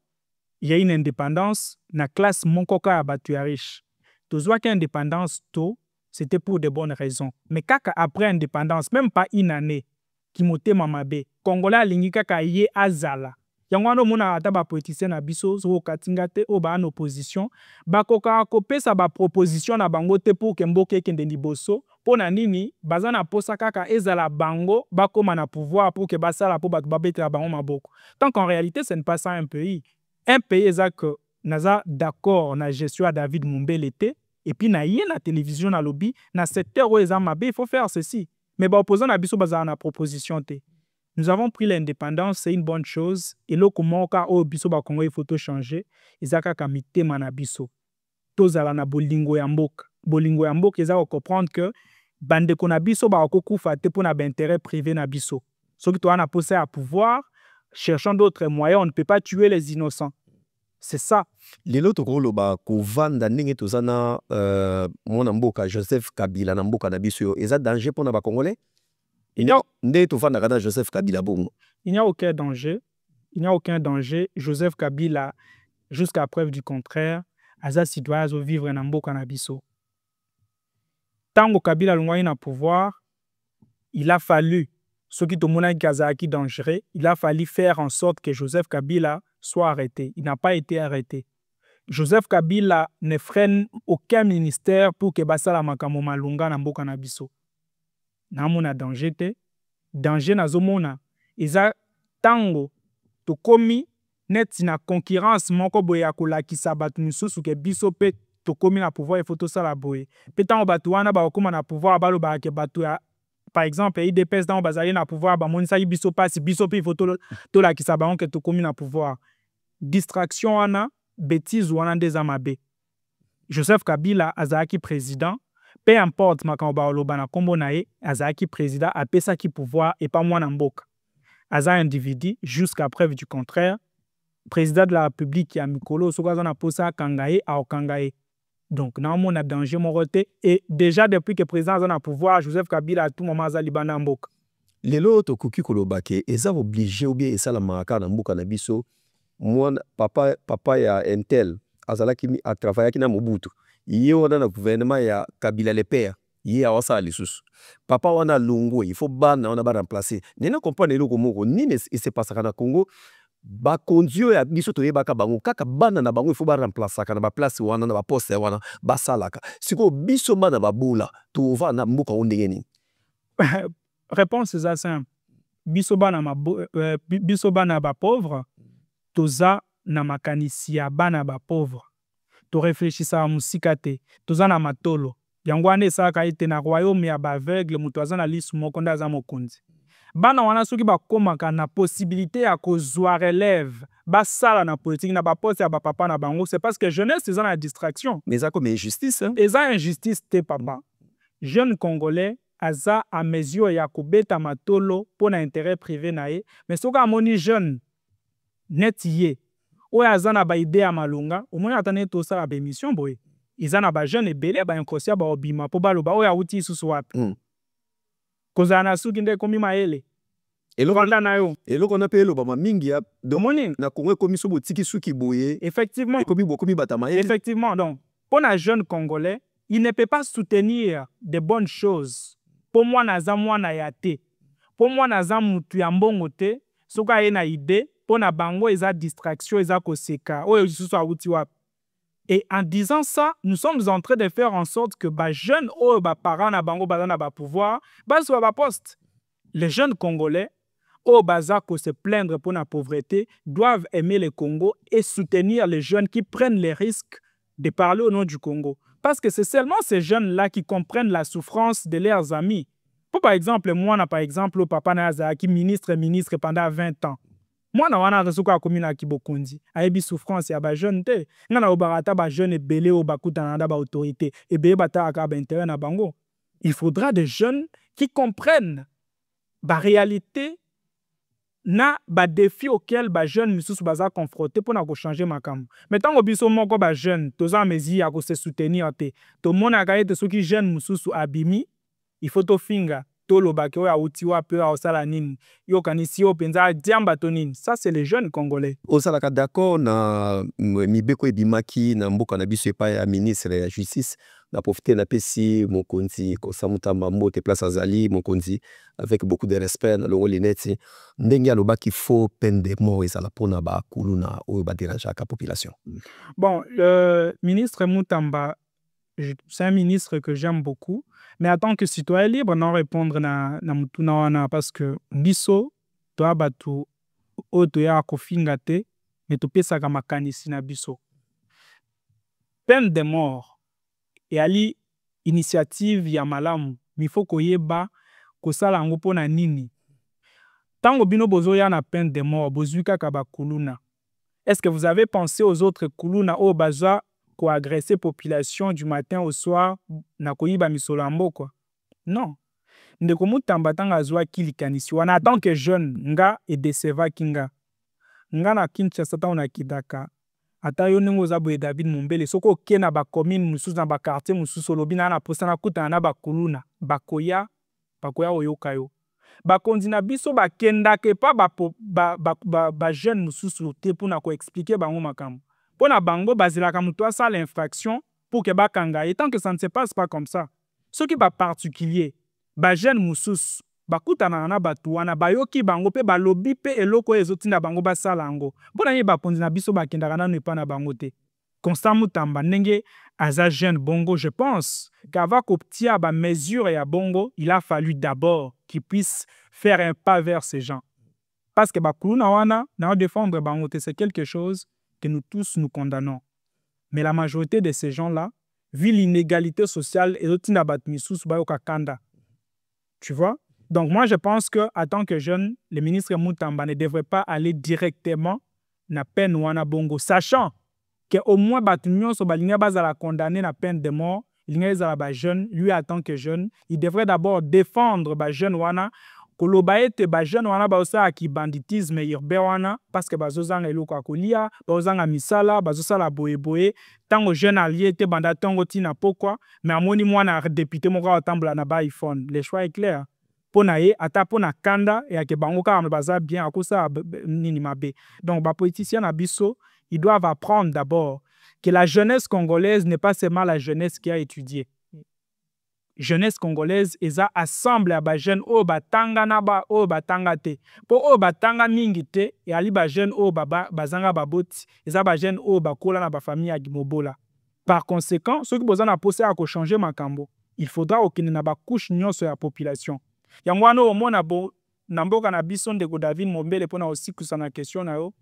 Il y a une indépendance na classe monkoka ya bato ya riche. Tozwa ki indépendance tôt, c'était pour de bonnes raisons. Mais kaka après indépendance, même pas une année, ki motema mabe, Congolais alingi kaka ye azala. Yango wana mona ata ba politicien na biso zo katinga te o ba en opposition, bakoka kopesa ba proposition na bango te pour ke mboka ekende liboso, pona nini bazana posa kaka ezala bango bakoma na pouvoir pour que basala pour bato babetela bango maboko. Tant qu'en réalité ce n'est pas ça un pays. Un pays ezak que naza d'accord na gestion à David Mumbele te. Et puis, na la télévision, na lobby, na secteur où il faut faire ceci. Mais opposant à biso bazana na proposition te. Nous avons pris l'indépendance, c'est une bonne chose. Et là, comment au biso ba Congo, il faut tout changer. Izaka kamite mana biso. Tozala na bolingo ya mboka. Bolingo ya mboka, ils comprendre que bande ko na biso ba kokufa te pour na intérêt privé na biso. Ceux qui toi na posé à pouvoir, cherchant d'autres moyens, on ne peut pas tuer les innocents. C'est ça. Lelo tokolo ba kovanda ndenge tozana mwana mboka Joseph Kabila na mboka na biso yo eza danger pour na ba congolais. Il n'y a Joseph Kabila bongo. Il n'y a aucun danger. Il n'y a aucun danger. Joseph Kabila, jusqu'à preuve du contraire, aza citoyen zo vivre na mboka na biso. Tango Kabila longwa na pouvoir, il a fallu ce qui tomona kazaki dangereux, il a fallu faire en sorte que Joseph Kabila soit arrêté. Il n'a pas été arrêté. Joseph Kabila ne freine aucun ministère pour que basala makambo malunga na mboka na biso. Na mona danger te. Danger na zomona. Eza tango to komi net na concurrence moko boye akolakisa batu misusu ke biso pe to komi na pouvoir il faut to sala boye. Pe tango batu wana ba okoma na pouvoir baloba ke batu ya par exemple IDPS dans bazali na pouvoir ba monisa biso passe biso pe il faut to lakisa ba on ke to komi na pouvoir. Distraction wana bêtise wana ndeza mabe. Joseph Kabila azaki président, peu importe makambo oloba na kombo na ye, azaki président apesa ki pouvoir et pas mwana mboka. Aza individu jusqu'à preuve du contraire, président de la République ya mikolo sokaza na posa kangaye a okangaye. Donc na mon a danger moroté et déjà depuis que président aza na pouvoir, Joseph Kabila à tout moment aza libana mboka. Lelo to koki koloba ke eza obligé ou bien esala maka na mboka na biso. Moi, papa ya Intel, azalaki a travaillé na Mobutu. ye wana na gouvernement ya Kabila le père ye awasa lisusu papa wana lungu il faut bana wana ba remplacer nena comprendre eloko moko nini se passaka na Congo bakonzi oyo ya biso toyebaka bango kaka bana na bango il faut ba remplacer na ba place wana na ba poste wana basalaka siko biso bana babula tova na mboka ondenge nini. Réponse est simple. Biso bana ba pauvre toza na makanisi ya bana ba pauvre to réfléchissa musika te toza na matolo yango wana esaka ete na royaume ya ba aveugle mutu aza na lisu moko nde aza mokonzi bana wana soki bakomaka na possibilité ya kozwa relève basala na politique na baposte ya bapapa na bango c'est parce que jeunesse eza na distraction mais eza comme injustice eza injustice te papa jeune congolais aza a mesure ya kobeta matolo mpo na intérêt privé na ye mais soki amoni jeune net ye oyo aza na baide ya malonga omoni ata neti tosala bémission boye eza na bajeune ebele bainkosia baobima mpo baloba oyo awuti lisusu wapi kozala na suki nde ekomi mayele elonda na yo eloko na pe elobama mingi ya domoni na Congo ekomi so botiki suki boye effectivement ekomi bata mayele effectivement donc pour un jeune congolais il ne peut pas soutenir de bonnes choses pour moi naza mwana ya te pour moi naza mutu ya mbongo te soka ye na idée pour na bango eza distraction eza koseka oyo lisusu awuti wapi. Et en disant ça, nous sommes en train de faire en sorte que les jeunes ou les parents na bango bazana ba pouvoir, soit ba poste. Les jeunes Congolais au bazako se plaindre pour la pauvreté doivent aimer le Congo et soutenir les jeunes qui prennent les risques de parler au nom du Congo. Parce que c'est seulement ces jeunes-là qui comprennent la souffrance de leurs amis. Pour par exemple, moi, par exemple, papa Naza qui ministre pendant 20 ans. Moi, na wana resuka komina kibokonzi ayebi souffrance ya ba jeune te ngana obarata ba jeune belé o bakuta na ba autorité et be bata ka ba intérêt na bango. Il faudra des jeunes qui comprennent la réalité na ba défi auquel ba jeune misusu baza confronté pour na ko changer makam. Mais tant que biso moko ba jeune toza mezi ya ko se soutenir te to mona ka ete soki jeune misusu abimi il faut to finga lobake oya uti wapi oya osala nini yo kanisi yo penza diamba to nini. Ça c'est les jeunes congolais. Osalaka d'accord na mibeko ebimaki na mboka na biso epa ya ministre ya justice na profiter na pesi mokonzi ko samuta mbote place azali mokonzi avec beaucoup de respect na longo lineti ndenge alobaki faut peine de mort ezala pona ba kuluna oyo ba déranger la population. Bon, le ministre Mutamba c'est un ministre que j'aime beaucoup, mais en tant que citoyen libre, non répondre na mutuna wana parce que biso to batu oto ya kofinga te, mais to pesa ka makanisi na biso. Peine de mort et ali initiative ya malamu, mi faut koyeba kosala ngo pona nini. Tango bino bozo ya na peine de mort, bozuka ka ba kuluna. Est-ce que vous avez pensé aux autres kuluna au baza ko agresser population du matin au soir na koyiba misolambo quoi? Non. Ndeko Mutamba tanga zwa kilikanisi wana tant que jeune nga et deceva kinga. Nga na Kinshasa ta ona kidaka. Ata yo nengo za boye David Mumbele soko kena ba commune mususu na ba quartier mususu lobina na posana kuta na ba kuluna bakoya oyoka yo. Bakonzi na biso bakenda ke pa ba jeune mususu te pour na ko expliquer bango makambo. Pour na bango bazilaka mutu asa l'infraction pour que bakanga et tant que ça ne se passe pas comme ça. Ce qui va particulier ba jeune mususu bakutana na batu wana bayoki bango pe balobi pe eloko ezotinda bango basala ngo. Mpona ye bakonzi na biso bakendaka nanu epa na bango te. Constant Mutamba ndenge aza jeune bongo, je pense qu'avant qu'obtia ba mesure ya bongo, il a fallu d'abord qu'il puisse faire un pas vers ces gens. Parce que bakuluna wana na défendre bango te c'est quelque chose que nous tous nous condamnons. Mais la majorité de ces gens-là, vu l'inégalité sociale, et tu vois? Donc moi, je pense qu'en tant que jeune, le ministre Mutamba ne devrait pas aller directement na peine wana bongo, sachant qu'au moins, Batunyon Sobalinga bazala condamné na peine de mort, il est jeune, lui en tant que jeune, il devrait d'abord défendre ba jeune wana, kolobaete ba jeune wana baosa ki banditisme urbain wana parce que bazozanga eloko akolia bazozanga misala bazosala boyeboye tango jeune allié te banda tango tina pourquoi mais amoni mwana député moko atambula na ba iPhone. Le choix est clair pona ye ata pona kanda et ke bango ka baza bien akosa nini mabe. Donc ba politicien na biso ils doivent apprendre d'abord que la jeunesse congolaise n'est pas seulement la jeunesse qui a étudié. Jeunesse congolaise eza assemble ya ba jeune o batanga na ba o batanga te. Po o batanga mingi te e ali ba jeune o bazanga baboti eza ba jeune o bakola na ba famille ya Gimobola. Par conséquent, ceux qui besoin na poser à changer makambo, il faudra okende na ba couche nyonso ya population. Yango wana omona bo na mboka na biso ndeko David Mombele pona aussi kusana question na yo.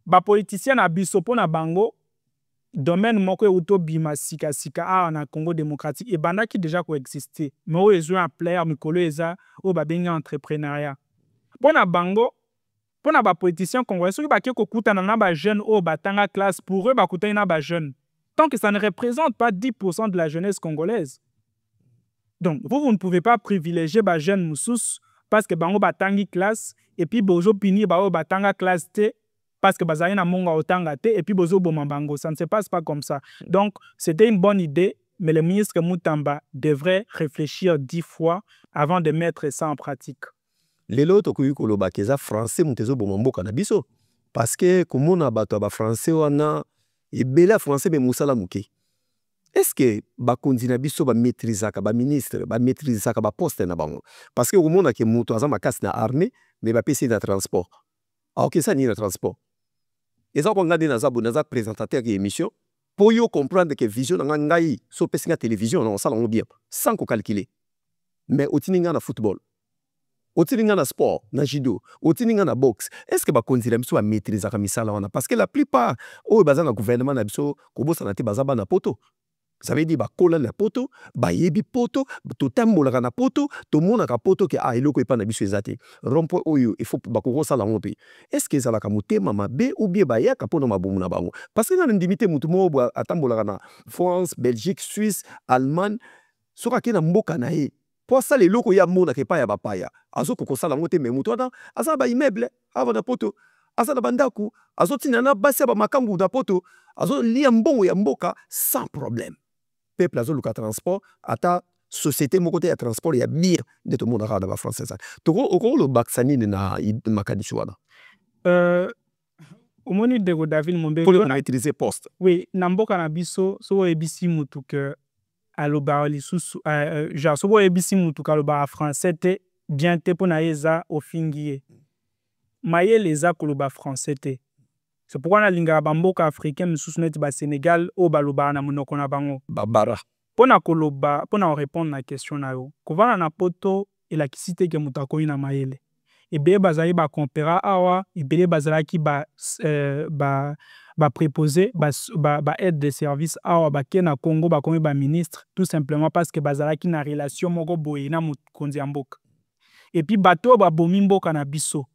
Ba politicien na biso pona bango domaine moko euto bima sika sika na Congo démocratique et bandaki déjà coexister. Mais o ezo un player mikolo eza o ba benga entrepreneuriat. Pona bango pona ba politicien congolais soki ba ke kokutana na ba jeune o batanga classe pour eux ba kutana na ba jeune. Tant que ça ne représente pas 10% de la jeunesse congolaise. Donc, vous ne pouvez pas privilégier les jeunes moussous parce que bango batangi classe et puis bozo pini bao batanga classe te parce que bazali na monga otanga te et puis bozo bomambango. Ça ne se passe pas comme ça. Donc, c'était une bonne idée, mais le ministre Moutamba devrait réfléchir 10 fois avant de mettre ça en pratique. Lelo tokuyi koloba keza français mutezo bomamboka na biso parce que komona bato ba français wana et bela français mais musala muke. Est-ce que bakonzi na biso ba maîtrisaka ba ministre ba maîtrisaka ba poste na bango parce que komona ke muto aza makasi na armée mais ba pesi na transport. OK ça ni na transport. Eza ko ngade na zabu na za présentateur ki émission pour yo comprendre que vision na ngai so pesi na télévision na sala ngo bien sans ko calculer. Mais otininga na football. Otininga na sport, na judo, otininga na boxe. Est-ce que bakonzi na biso ba maîtrisaka misala wana parce que la plupart o baza na gouvernement na biso ko bosa na te bazaba na poto. Ça veut dire bakola na poto, bayebi poto, to tambolaka na poto, to monaka poto ke eloko epa na biso ezate. Rompo oyo il faut bakoko sala ngope. Est-ce que ezalaka motema mabe ou bien bayaka pona mabomu na bango? Parce que na ndimité mutu mo atambolaka na France, Belgique, Suisse, Allemagne, soka ke na mboka na ye. Po sala eloko ya mona ke pa ya bapaya. Azo kokosala ngote me mutu wana aza ba immeuble ava na poto. Aza na bandaku, azo tina na basi ba makambu na poto, azo lia mbongo ya mboka sans problème. Peuple azo luka transport ata société moko te ya transport ya bien de tout monde na ba française. Toko lo baksani na makadisi wana. Omoni de David Mombele pour on a utilisé poste. Oui, na mboka na biso so ebisi mutu que aloba lisusu genre so ebisi mutu ka aloba français te bien te pona eza ofingie. Maye leza koloba français te. C'est pourquoi na linga bamboka africain misusu neti ba Sénégal o baloba na monoko na bango babara. Pona koloba pona répondre na question na yo. Kovana na poto elakisite ke mutu akoyi na mayele. Ebele bazali ba compara awa, ebele bazalaki ba préposé ba aide de service awa ba ke na Congo ba komi ba ministre tout simplement parce que bazalaki na relation moko boye na mokonzi ya mboka. Et puis bato ba bomi mboka na biso.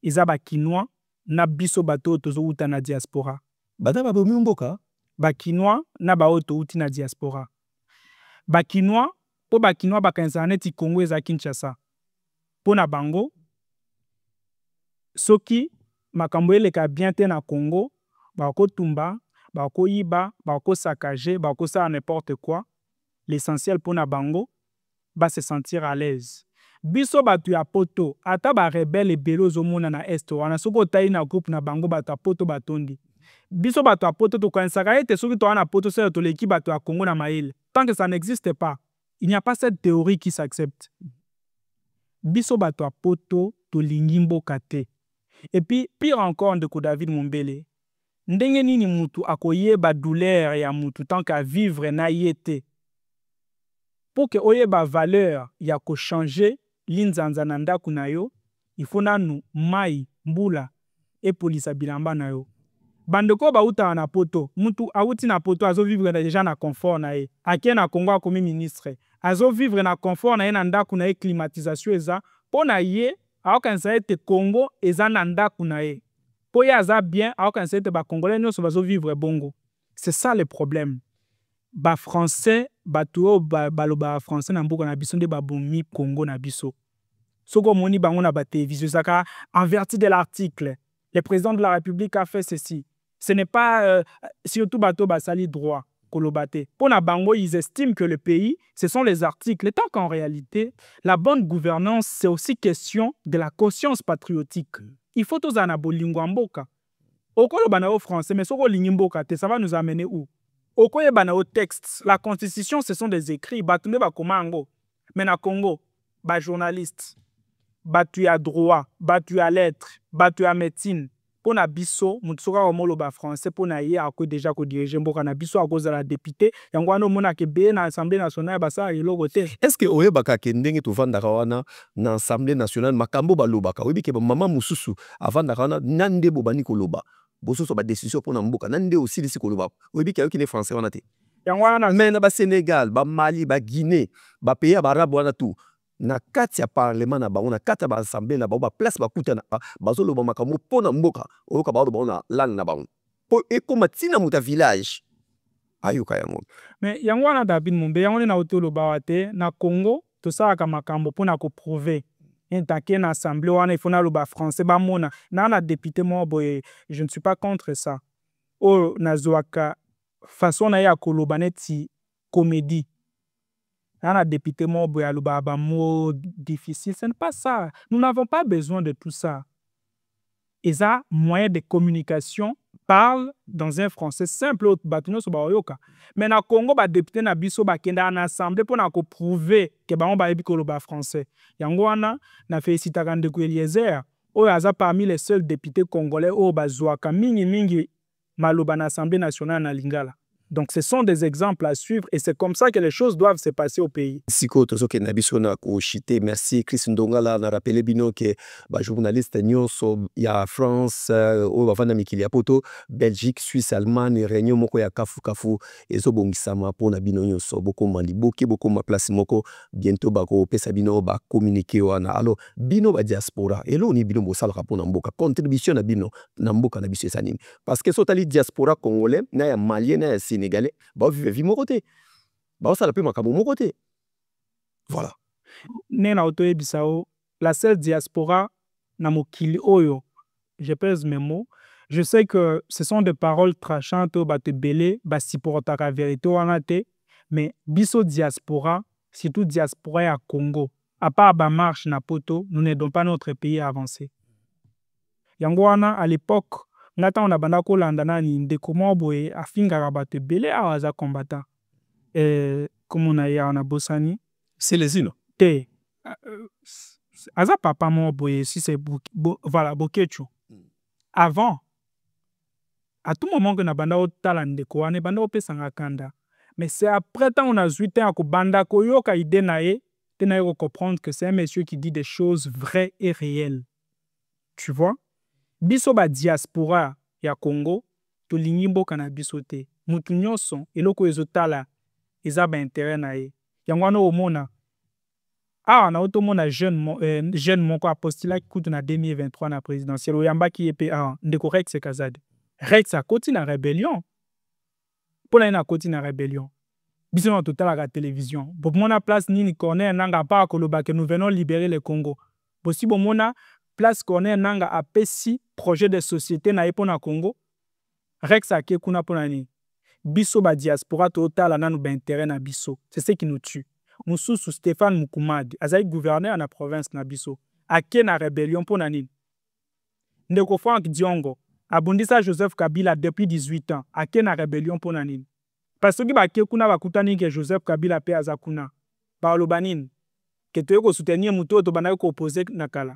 Eza ba Kinois na biso bato tozo uta na diaspora. Bata ba bomi mboka ba Kinois na ba oto uti na diaspora. Ba Kinois po ba Kinois ba kanisa neti Congo eza Kinshasa. Po na bango soki makambo eleka bien te na Congo ba ko tumba, ba ko yiba, ba ko saccager, ba ko ça n'importe quoi. L'essentiel po na bango ba se sentir à l'aise. Biso batu ya poto ata ba rebelle ebele ozomona na est wana soko tayi na groupe na bango batu ya poto batondi. Biso batu ya poto tokanisaka ete soki to wana poto sele toleki batu ya Congo na mayele. Tant que ça n'existe pas, il n'y a pas cette théorie qui s'accepte. Biso batu ya poto tolingi mboka te. Et puis pire encore ndeko David Mombele. Ndenge nini mutu akoyeba douleur ya mutu tant qu'à vivre na yete. Pour que oyeba valeur ya ko changer linzanza na ndaku na yo, il faut nanu mai mbula et polisa bilamba na yo. Bandeko ba uta na poto, mutu auti na poto azo vivre déjà na confort na ye. Ake na Congo akomi ministre. Azo vivre na confort na ye na ndaku na ye climatisation eza pona ye aokanisa ete Congo eza na ndaku na ye. Po ye aza bien aokanisa ete ba Congolais nyonso bazo vivre bongo. C'est ça le problème. Ba français batuo baloba français na mboka na biso nde babomi Congo na biso. Soko moni bango na ba télévision saka en vertu de l'article. Le président de la République a fait ceci. Ce n'est pas surtout bateau basali droit kolobate. Pour na bango ils estiment que le pays ce sont les articles tant qu'en réalité la bonne gouvernance c'est aussi question de la conscience patriotique. Il faut tozana bolingo mboka. okoloba na au français mais soko olingi mboka te, ça va nous amener où? Okoyeba na au texte, la constitution ce sont des écrits, bato nde bakoma yango. Mais na Congo, ba journaliste, batu ya droit, batu ya lettres, batu ya médecine, pour na biso, mutu soka omoloba français, pour na ye ako déjà ko diriger mboka na biso à cause de la député, yango wana mona ke be na Assemblée nationale basa eloko te. Est-ce que oyebaka ke ndenge tovandaka wana na Assemblée nationale makambo balobaka oyebi ke mama mususu avandaka wana nande bobani koloba bososo ba décision pour na mboka nande aussi lisi koloba oyebi ke ayoki ne français wana te. Yango wana mais na ba Sénégal, ba Mali, ba Guinée, ba pays ya barabu wana tout na kati ya parlement na bango na kati ya ba assemblée na bango ba place bakuta na bazoloba makambo mpona mboka oyoka baloba na langue na bango po ekoma tina muta village ayoka yango. Mais yango wana David Mumbe yango na otoloba wate na Congo tosalaka makambo mpona ko prouver intake na assemblée wana il faut na loba français ba mona na député mo boye, je ne suis pas contre ça. O nazwaka façon na ya koloba neti comédie. Un député mo boye aloba ba mot difficile, ce n'est pas ça. Nous n'avons pas besoin de tout ça. Et ça, moyen de communication parle dans un français simple au batuno so ba oyoka. Mais na Congo ba député na biso ba kenda na assemblée pour na ko prouver que ba on ba yebi koloba français. Yango wana na félicitaka ndeko Eliezer, oyo aza parmi les seuls députés congolais oyo bazwaka mingi maloba na Assemblée nationale na Lingala. Donc ce sont des exemples à suivre et c'est comme ça que les choses doivent se passer au pays. Siko tozoke na biso na ko chité, merci Chris Ndongala na rappelé bino que ba journaliste nyonso ya France o bavanda mikili ya poto Belgique, Suisse, Allemagne, réunion moko ya kafu ezo bongisama pona bino nyonso boko maliboke boko ma place moko bientôt bako pesa bino ba communiquer wana. Alors bino ba diaspora elo ni bino bosala pona mboka contribution na bino na mboka na biso esanini parce que sotali diaspora congolais na ya malien na ya Sénégalais, bah vivre vie mon côté. Bah ça la peut manquer mon côté. Voilà. Nena otoye bisao, la seule diaspora na mokili oyo. Je pèse mes mots. Je sais que ce sont des paroles trachantes ba te belé, ba supporta la vérité wana te, mais biso diaspora, surtout diaspora ya Congo. À part ba marche na poto, nous n'aidons pas notre pays à avancer. Yango wana à l'époque ngata on a banda ko landa nani ndeko mo boye afingaka bato belé awaza combattant comme on a ya na bosani c'est les unes te aza papa mo boye si c'est voilà Bokecho avant à tout moment que na banda o tala ndeko wana banda opesanga kanda mais c'est après tant on a 8 ans ko banda ko yoka ide na ye te na yo comprendre que c'est un monsieur qui dit des choses vraies et réelles, tu vois. Biso ba diaspora ya Congo to lingi mboka na biso te mutu nyonso eloko ezotala eza ba intérêt na ye yango wana omona na otomona jeune moko apostila kutu na 2023 na présidentielle oyambaki ye pe ndeko Rex Kazadi Rex akoti na rébellion pona na koti na rébellion biso na totala la télévision bomona place nini Corneille Nangaa pa koloba que nous venons libérer le Congo bosi bomona place Corneille Nangaa apesi projet de société na epona Congo Rex ake kuna pona ni biso ba diaspora total na nous intérêt na biso c'est ce qui nous tue. Mususu Stéphane Mukumadi azali gouverneur na province na biso ake na rébellion pona ni ndeko Frank Diongo abundisa Joseph Kabila depuis 18 ans ake na rébellion pona ni parce que ba ke kuna bakutani ke Joseph Kabila pe azakuna ba lobanine ke toyeko soutenir muto to banako opposer na kala.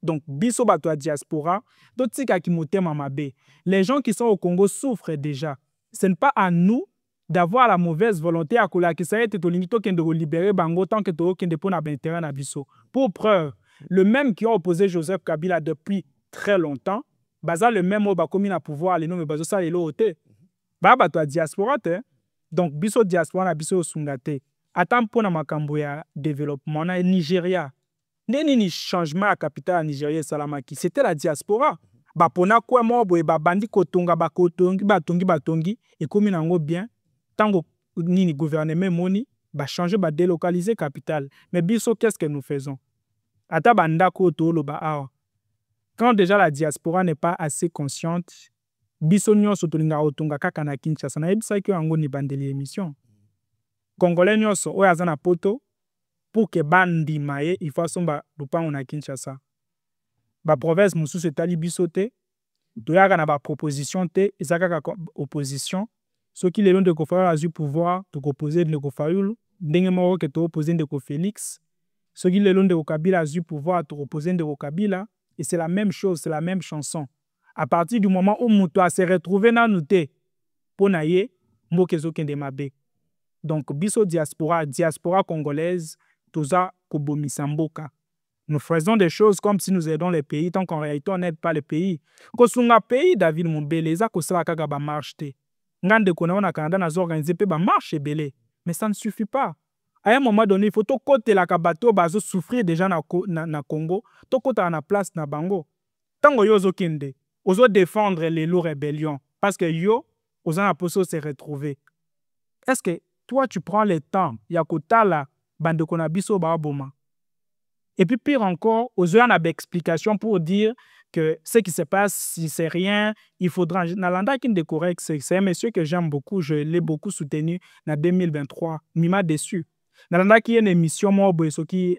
Donc, biso bato a diaspora, dotika ki motema mabe. Les gens qui sont au Congo souffrent déjà. Ce n'est pas à nous d'avoir la mauvaise volonté à kola ki sa yete to limito kende libérer bango tant que to kende pona intérêt na biso. Pour preuve, le même qui a opposé Joseph Kabila depuis très longtemps, baza le même ba komi na pouvoir les noms bazo sa lelo ote. Ba bato a diaspora te. Donc, biso diaspora na biso sungate. Atam pona makambo ya développement na Nigeria. Neni changement à capitale à Nigeria salamaki c'était la diaspora ba pona kwa mo boye ba bandi kotonga ba batongi et comme nango bien tango nini gouvernement moni ba changer ba délocaliser capitale mais biso qu'est-ce que nous faisons ata banda ko to lo ba quand déjà la diaspora n'est pas assez consciente biso nyonso tolinga otonga kaka na Kinshasa na yebisa ki yango ni bandeli émission congolais nyonso oyo azana poto pour que bandi maye il faut somba lupango na Kinshasa ba province mususu etali biso te toyaka na ba proposition te ezaka ka opposition soki lelo ndeko Fayulu azwi pouvoir tokoposer ndeko Fayulu ndenge moko ke toposer ndeko Félix soki lelo ndeko Kabila azwi pouvoir tokoposer ndeko Kabila et c'est la même chose, c'est la même chanson. À partir du moment où muto se retrouver na nous pour na ye mboka ezokende mabe. Donc biso diaspora congolaise toza kobomisa mboka. Nous faisons des choses comme si nous aidons les pays tant qu'en réalité on n'aide pas les pays. Kosunga pays David Mumbele eza kosala kaka ba marche te. Ngande kona na Canada na organiser pe ba marche belé, mais ça ne suffit pas. À un moment donné, il faut to côté la kabato bazo souffrir déjà na Congo, to kota na place na bango. Tango yo zo kende, ozo défendre les loups rébellions parce que yo ozo na poso se retrouver. Est-ce que toi tu prends le temps ya kotala bande kona biso ba boma? Et puis pire encore, ozo na ba explication pour dire que ce qui se passe, si c'est rien, il faudra... Nalanda Kinde correct, c'est un monsieur que j'aime beaucoup, je l'ai beaucoup soutenu en 2023. Il m'a déçu. Nalanda qui est une émission moi ce qui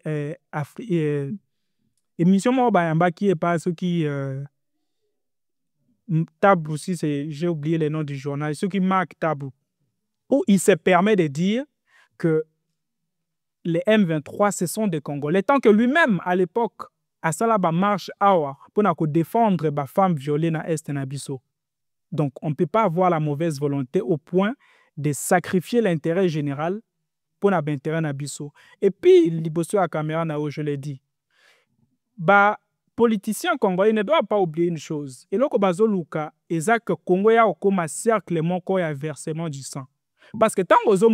émission moi qui est pas ce qui Tabou aussi, j'ai oublié le nom du journal, ce qui marque Tabou, où il se permet de dire que les M23 ce sont des Congolais, tant que lui-même à l'époque à ça ba marche awa pour défendre ba femme violée na est na biso. Donc on ne peut pas avoir la mauvaise volonté au point de sacrifier l'intérêt général pour na intérêt na biso. Et puis liboso à caméra na je l'ai dit. Ba politicien congolais ne doit pas oublier une chose. Et loko bazoluka ezak Congo ya okoma cercle moko ya versement du sang. Parce que tant ozo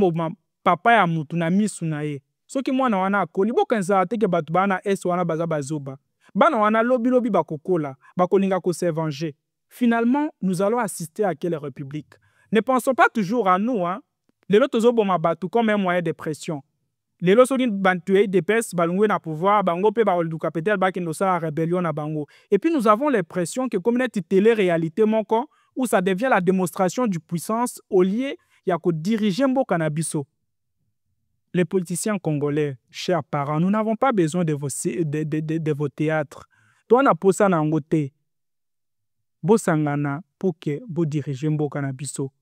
papa ya mutu na misu na ye soki mwana wana akoli bokanza te ke batu bana es wana baza bazoba bana wana lobi bakokola bakolinga ko se venger. Finalement nous allons assister à quelle république? Ne pensons pas toujours à nous, hein. Lelo tozo boma batu comme un moyen de pression. Lelo soki bantué de pes balungwe na pouvoir bango pe ba olduka peut-être ba kendo sa rébellion na bango. Et puis nous avons l'impression que comme une télé-réalité moko où ça devient la démonstration du puissance au lieu ya ko diriger mboka na biso. Les politiciens congolais, chers parents, nous n'avons pas besoin de vos théâtres. Toi, na posa na ngote. Bo sangana pour que vous dirigez mboka na biso.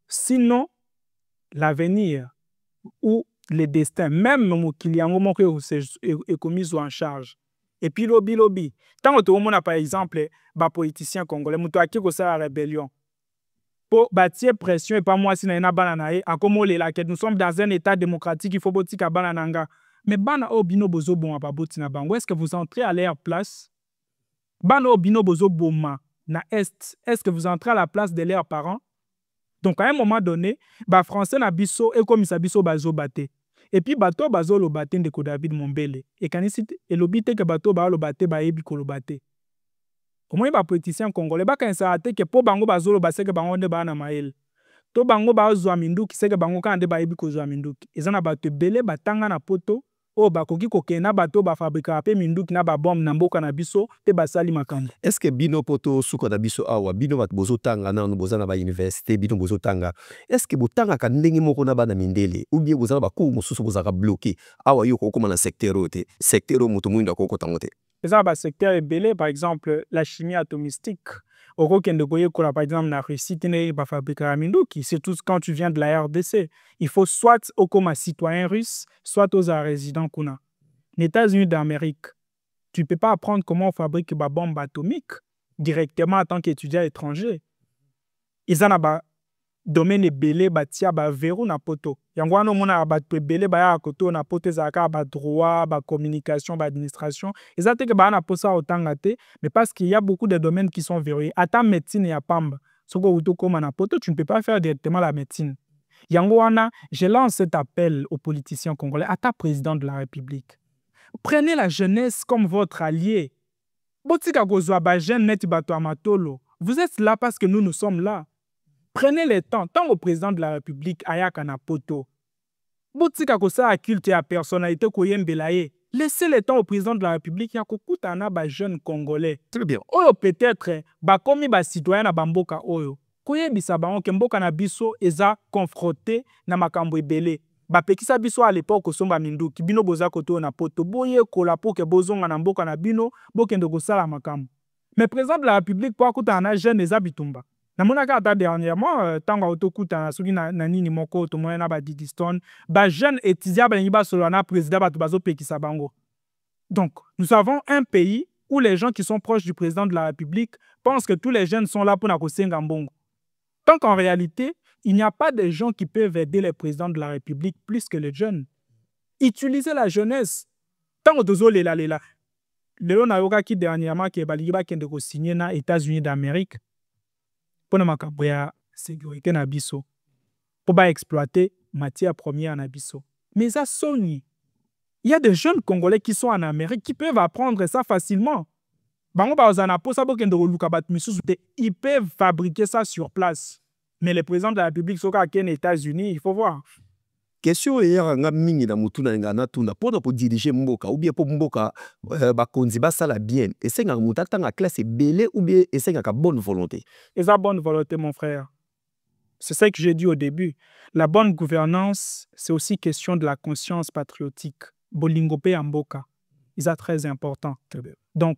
Sinon, l'avenir ou le destin, même qu'il y a un moment que est commis en charge. Et puis, lobby. Tant que on a par exemple, ba politicien congolais, muto aki ko sa rébellion. Pour bâtir pression et pas moi si na bananae à comme là que nous sommes dans un état démocratique il faut botika banananga mais bana obino bozo bon pa botina bango est-ce que vous entrez à leur place bana obino bozo boma na est-ce que vous entrez à la place de leurs parents? Donc à un moment donné ba français na biso et comme ça biso bazo baté et puis bato bazo lo baté ndeko David Mumbele et kanisi et lobité que bato ba lo baté ba yebi ko lo baté. Comment les politiciens congolais ba kanisa ate ke po bango bazolo baseke bango nde ba na mael to bango ba zwa minduki seke bango kande ba yebi ko zwa minduki ezana bato belé batanga na poto o bakoki kokena bato ba fabrika pe minduki na ba bombe na mboka na biso te basali makanda. Est-ce que bino poto suka na biso awa bino bat bozo tanga na bozana ba université bino bozo tanga est-ce que botanga ka ndenge moko na bana mindele ou bien bozana ba ko mosusu bozaka bloqué awa yo ko koma na secteur ote secteur moto muinda ko kotangote? Le secteur est belé, par exemple, la chimie atomistique. Au par exemple, la Russie, c'est tout quand tu viens de la RDC. Il faut soit comme citoyen russe, soit aux résidents. Les États-Unis d'Amérique, tu ne peux pas apprendre comment on fabrique une bombe atomique directement en tant qu'étudiant étranger. Ils en ont domaine belé batia ba verrou na poto yango no mona ba belé ba ya koto na poto zaka ba droit ba communication ba administration ezate ke ba na posa otanga te mais parce qu'il y a beaucoup de domaines qui sont verrouillés ata médecine ya pamba soko uto koma na poto tu ne peux pas faire directement la médecine yango wana je lance cet appel aux politiciens congolais ata président de la République prenez la jeunesse comme votre allié botika kozwa ba jeune net bato amatolo vous êtes là parce que nous sommes là. Prenez le temps, tant au président de la République, Ayaka na poto. Botika kosa a culte à personnalité koyembelaye. Laissez le temps au président de la République, yakokuta na ba jeune congolais. Très bien. Oyo peut-être ba komi ba citoyen na bamboka oyo. Koyebisa bango ke mboka na biso eza confronté na makambo ebele. Ba pekisa biso à l'époque osomba minduki bino boza koto na poto boye kola po ke bozonga na mboka na bino bokende kosala makambo. Mais président de la République, pour écouter un jeune des habitumba. Na monaka ata dernièrement, tango autokuta soki na nini moko to moyen na ba Didiston, ba jeune étudiant ba ngiba solo na président ba to bazo pekisa bango. Donc, nous avons un pays où les gens qui sont proches du président de la République pensent que tous les jeunes sont là pour na kosenga mbongo. Tant qu'en réalité, il n'y a pas de gens qui peuvent aider les présidents de la République plus que les jeunes. Utilisez la jeunesse. Tant que vous avez là. Léon Nayoka qui dernièrement qui est signé dans les États-Unis d'Amérique pour la sécurité na biso pour exploiter matière première na biso. Mais ça sonne. Il y a des jeunes Congolais qui sont en Amérique qui peuvent apprendre ça facilement. Ils peuvent fabriquer ça sur place. Mais le président de la République sont aux États-Unis, il faut voir. Question hier nga mingi na mutu na ngana tunda pour diriger mboka ou bien pour mboka bakonzi basala bien esenga mutata nga classe belé ou bien esenga ka bonne volonté. Et ça bonne volonté mon frère. C'est ça que j'ai dit au début. La bonne gouvernance, c'est aussi question de la conscience patriotique. Bolingo pe mboka. C'est très important. Donc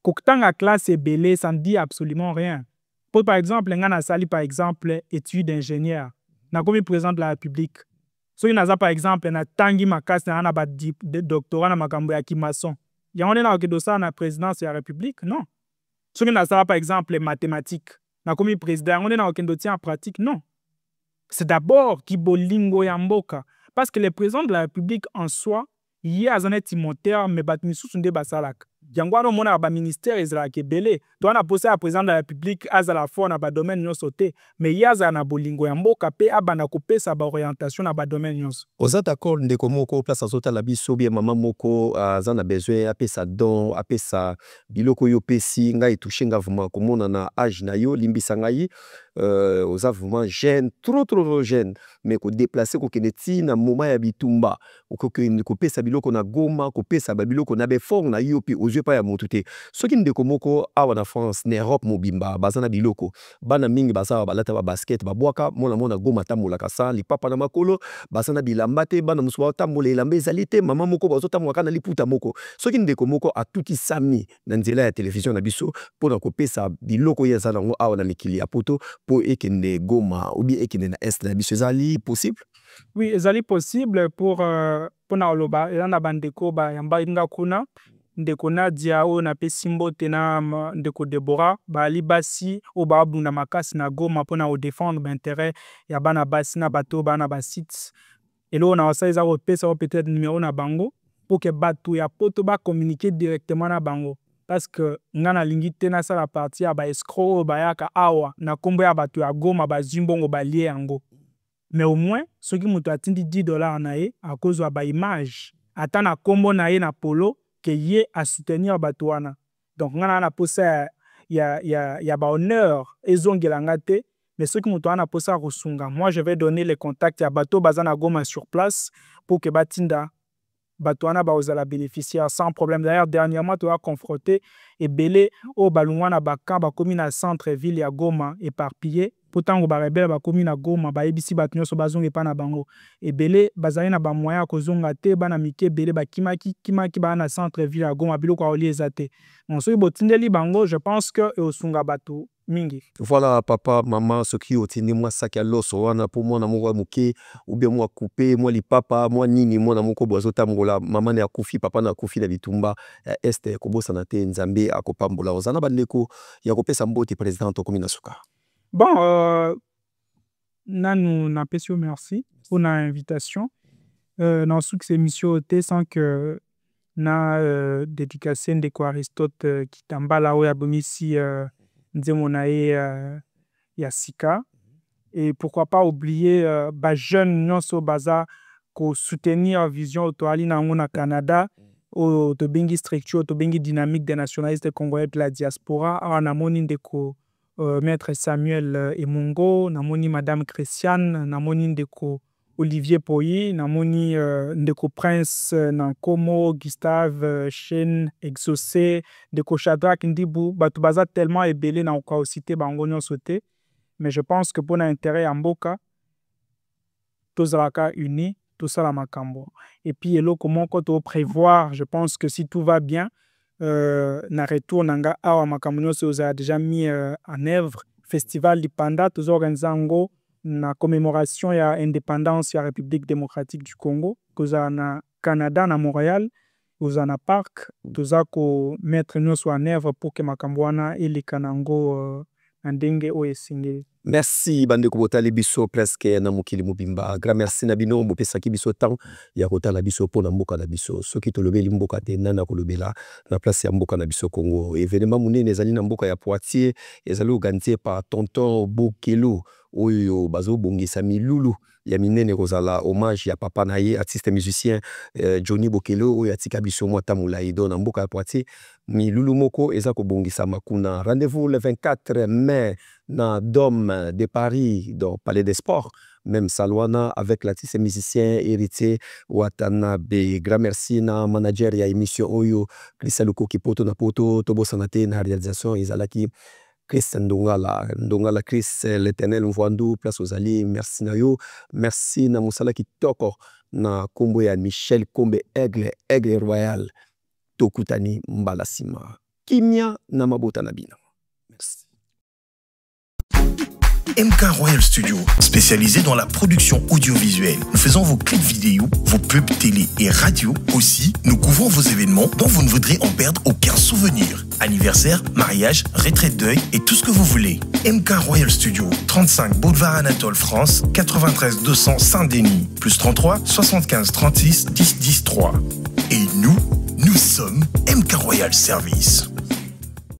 Koktanga classe belé, ça ne dit absolument rien. Pour par exemple, ngana sali par exemple études d'ingénieur. Na comme président de la République. So il n'a par exemple na tangi makas na ba doctorat na makambo ya kimason. Ya on est na okedosa na présidence de la République, non. So il n'a par exemple les mathématiques. Na comme président on est na okendotia en pratique, non. C'est d'abord qui bolingo ya mboka parce que le président de la République en soi, il y a un Timothée mais batmisu sunde basalak. Yangwano mona ba ministère ezalaki belé. Toi na posé à président de la République azala fort na ba domaine nyonso te, mais yaza na bolingo ya mboka pe abana kopesa ba orientation na ba domaine nyonso. Oza d'accord ndeko moko place azota la biso bien mama moko azana besoin apesa don apesa biloko yo pesi ngai toucher nga vraiment komona na âge na yo limbisa ngai oza vraiment jeune trop jeune mais ko déplacer ko keneti na moment ya bitumba ko pesa biloko na Goma ko pesa ba biloko na befort na yo pi ozwe pa ya motu te soki ndeko moko awa na France na Europe mobimba bazana biloko bana mingi bazaba balata ba basket ba bwaka mona Goma tambola kasa lipapa na makolo basana bilamba te bana musuba tambola elamba ezali te mama moko bazotambola na liputa moko soki ndeko moko atuti sami na nzela ya télévision na biso pona ko pesa biloko ya zana ngo awa na mikili ya poto po ekende Goma ou bien ekende na est na biso ezali possible. Oui, ezali possible pour na oloba ela na bandeko ba yamba inga kuna ndeko Nadia o na pesimbo tena ndeko Deborah ba libasi o ba bunda makasi na Goma pona o défendre l'intérêt ya bana basi na bato bana ba sites elo na wasa eza pesa o peut-être numéro na bango pour que bato ya poto ba communiquer directement na bango parce que ngana lingi tena ça la partie ya ba escroc ba yaka awa na kombo ya bato ya Goma ba zimbongo ba lié yango. Mais au moins, ceux qui m'ont attendu $10 na ye à cause de la image, attend na combo na ye na polo que ye à soutenir Batouana. Donc on a posé ya ba honneur ezongelangate, mais ceux qui m'ont posé à Rusunga. Moi je vais donner les contacts à Bato Bazana Goma sur place pour que Batinda Batouana ba osala bénéficier sans problème. D'ailleurs dernièrement tu as confronté et belé au Balungwana Baka ba commune à centre ville ya Goma éparpillé. Pourtant, ba rebelle ba commune na Goma ba ebisi bat nyonso bazonge pa na bango ebele bazali na ba moyen kozonga te bana mike ebele ba kimaki ba na centre ville ya Goma biloko oli ezate on so botindeli bango je pense que osunga bato mingi. Voilà papa maman ce qui otindi moi sac ya loso wana pour moi na moko muke ou bien moi couper moi li papa moi nini moi na moko bozo tambola maman na kufi papa na kufi na bitumba este ko bosana te nzambe akopambola ozana bandeko ya kopesa mbote président to commune suka. Bon, nous n'apprécions merci pour l'invitation. Dans cette émission, sans que na dédicacé de Aristote qui t'emballa ou abomisi nzemonae yasika. Et pourquoi pas oublier ba jeune nyonso baza ko soutenir vision autoali na ngona Canada au tobengi structure tobengi dynamique des nationalistes congolais de la diaspora en amoni ndeko Maître Samuel Emongo, namoni Madame Christiane, namoni ndeko Olivier Poyi, namoni ndeko Prince Nankomo, Gustave Chen Exaucé, ndeko Shadrach Ndibu, batu baza tellement ebele na kwa cité bango nyonso te, mais je pense que pour l'intérêt ya mboka tozalaka uni, tout ça la makambo. Et puis eloko moko to prévoir, je pense que si tout va bien, na retour nanga awa makambo nyonso oza déjà mis en œuvre. Festival du Panda toza organiser yango na commémoration ya indépendance ya République démocratique du Congo koza na Canada na Montréal oza na parc toza ko mettre nyonso en œuvre pour que makambo wana eleka nango na ndenge oyo esengeli. Merci bandeko botali biso presque na mokili mobimba. Grand merci na bino bopesaki biso temps ya kotala biso pona mboka na biso. Soki tolobeli mboka te nana kolobela na place ya mboka na biso Congo. Événement munene ezali na mboka ya Poitiers ezali organisé par tonton Bokelo oyo bazo bongisa milulu ya minene kozala hommage ya papa na ye artiste musicien Johnny Bokelo oyo atika biso mwata mulai do na mboka ya Poitiers milulu moko eza kobongisa makuna. Rendez-vous le 24 mai na Dôme de Paris dans Palais des Sports, même Salwana avec l'artiste musicien héritier Watanabe. Grand merci na manager ya émission oyo Christian Luko Kipoto na poto Tobo Sanate na réalisation ezalaki Chris Ndongala Chris l'éternel Mvandu place aux alliés. Merci na yo, merci na musala kitoko na kombo ya Michel Kombe Aigle Royal tokutani mbalasima kimia na mabota na bina. Merci. MK Royal Studio, spécialisé dans la production audiovisuelle. Nous faisons vos clips vidéo, vos pubs télé et radio. Aussi, nous couvrons vos événements dont vous ne voudrez en perdre aucun souvenir. Anniversaire, mariage, retraite deuil et tout ce que vous voulez. MK Royal Studio, 35 Boulevard Anatole France, 93 200 Saint-Denis, plus 33 75 36 10 10 3. Et nous sommes MK Royal Service.